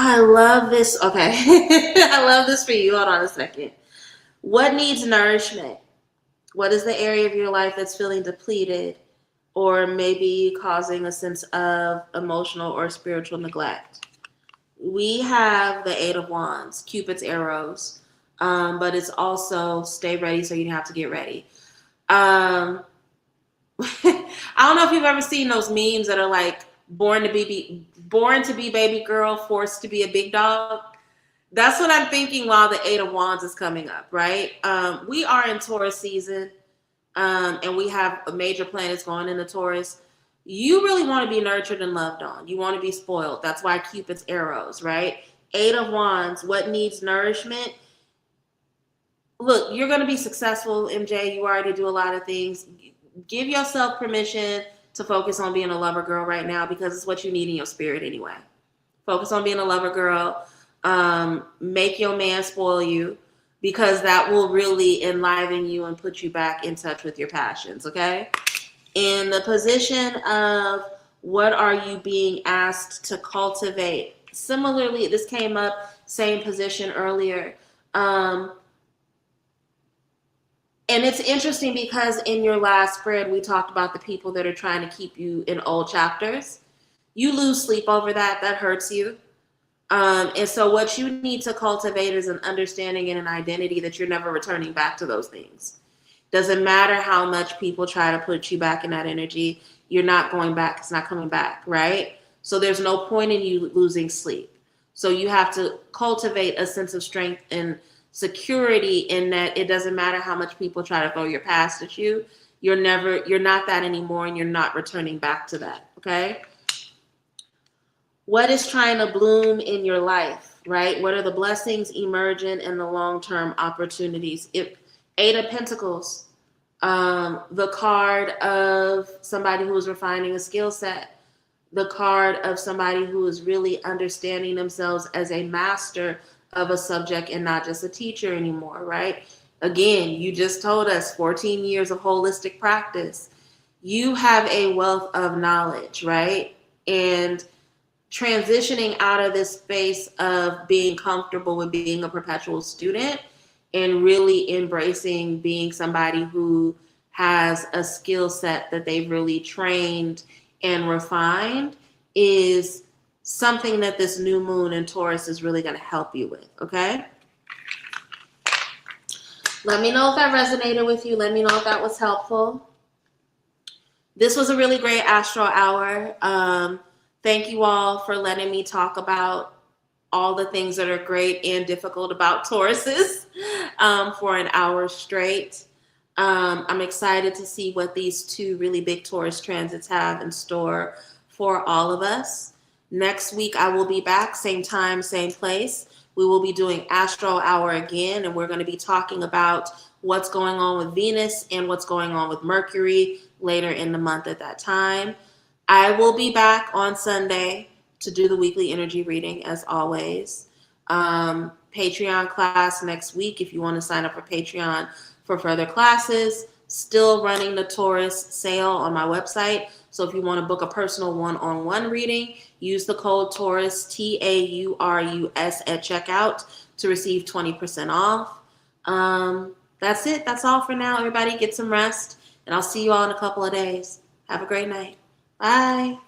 I love this. Okay. I love this for you. Hold on a second. What needs nourishment? What is the area of your life that's feeling depleted or maybe causing a sense of emotional or spiritual neglect? We have the Eight of Wands, Cupid's arrows, but it's also stay ready so you don't have to get ready. I don't know if you've ever seen those memes that are like born to be baby girl, forced to be a big dog. That's what I'm thinking while the Eight of Wands is coming up, right? We are in Taurus season, and we have major planets going into Taurus. You really want to be nurtured and loved on. You want to be spoiled. That's why Cupid's arrows, right? Eight of Wands, what needs nourishment? Look, you're going to be successful, MJ. You already do a lot of things. Give yourself permission to focus on being a lover girl right now because it's what you need in your spirit anyway. Focus on being a lover girl. Make your man spoil you because that will really enliven you and put you back in touch with your passions, okay? In the position of what are you being asked to cultivate? Similarly, this came up, same position earlier. And it's interesting because in your last spread, we talked about the people that are trying to keep you in old chapters. You lose sleep over that. That hurts you. And so what you need to cultivate is an understanding and an identity that you're never returning back to those things. Doesn't matter how much people try to put you back in that energy. You're not going back. It's not coming back, right? So there's no point in you losing sleep. So you have to cultivate a sense of strength and security in that it doesn't matter how much people try to throw your past at you. You're not that anymore, and you're not returning back to that, okay? What is trying to bloom in your life, right? What are the blessings emerging and the long-term opportunities? Eight of Pentacles, the card of somebody who is refining a skill set, the card of somebody who is really understanding themselves as a master of a subject and not just a teacher anymore, right? Again, you just told us 14 years of holistic practice. You have a wealth of knowledge, right? And transitioning out of this space of being comfortable with being a perpetual student and really embracing being somebody who has a skill set that they've really trained and refined is something that this new moon in Taurus is really going to help you with, okay? Let me know if that resonated with you. Let me know if that was helpful. This was a really great Astro Hour. Thank you all for letting me talk about all the things that are great and difficult about Tauruses for an hour straight. I'm excited to see what these two really big Taurus transits have in store for all of us. Next week, I will be back, same time, same place. We will be doing Astro Hour again, and we're going to be talking about what's going on with Venus and what's going on with Mercury later in the month at that time. I will be back on Sunday to do the weekly energy reading, as always. Patreon class next week if you want to sign up for Patreon for further classes. Still running the Taurus sale on my website. So if you want to book a personal one-on-one reading, use the code Taurus, TAURUS at checkout to receive 20% off. That's it. That's all for now. Everybody get some rest, and I'll see you all in a couple of days. Have a great night. Bye.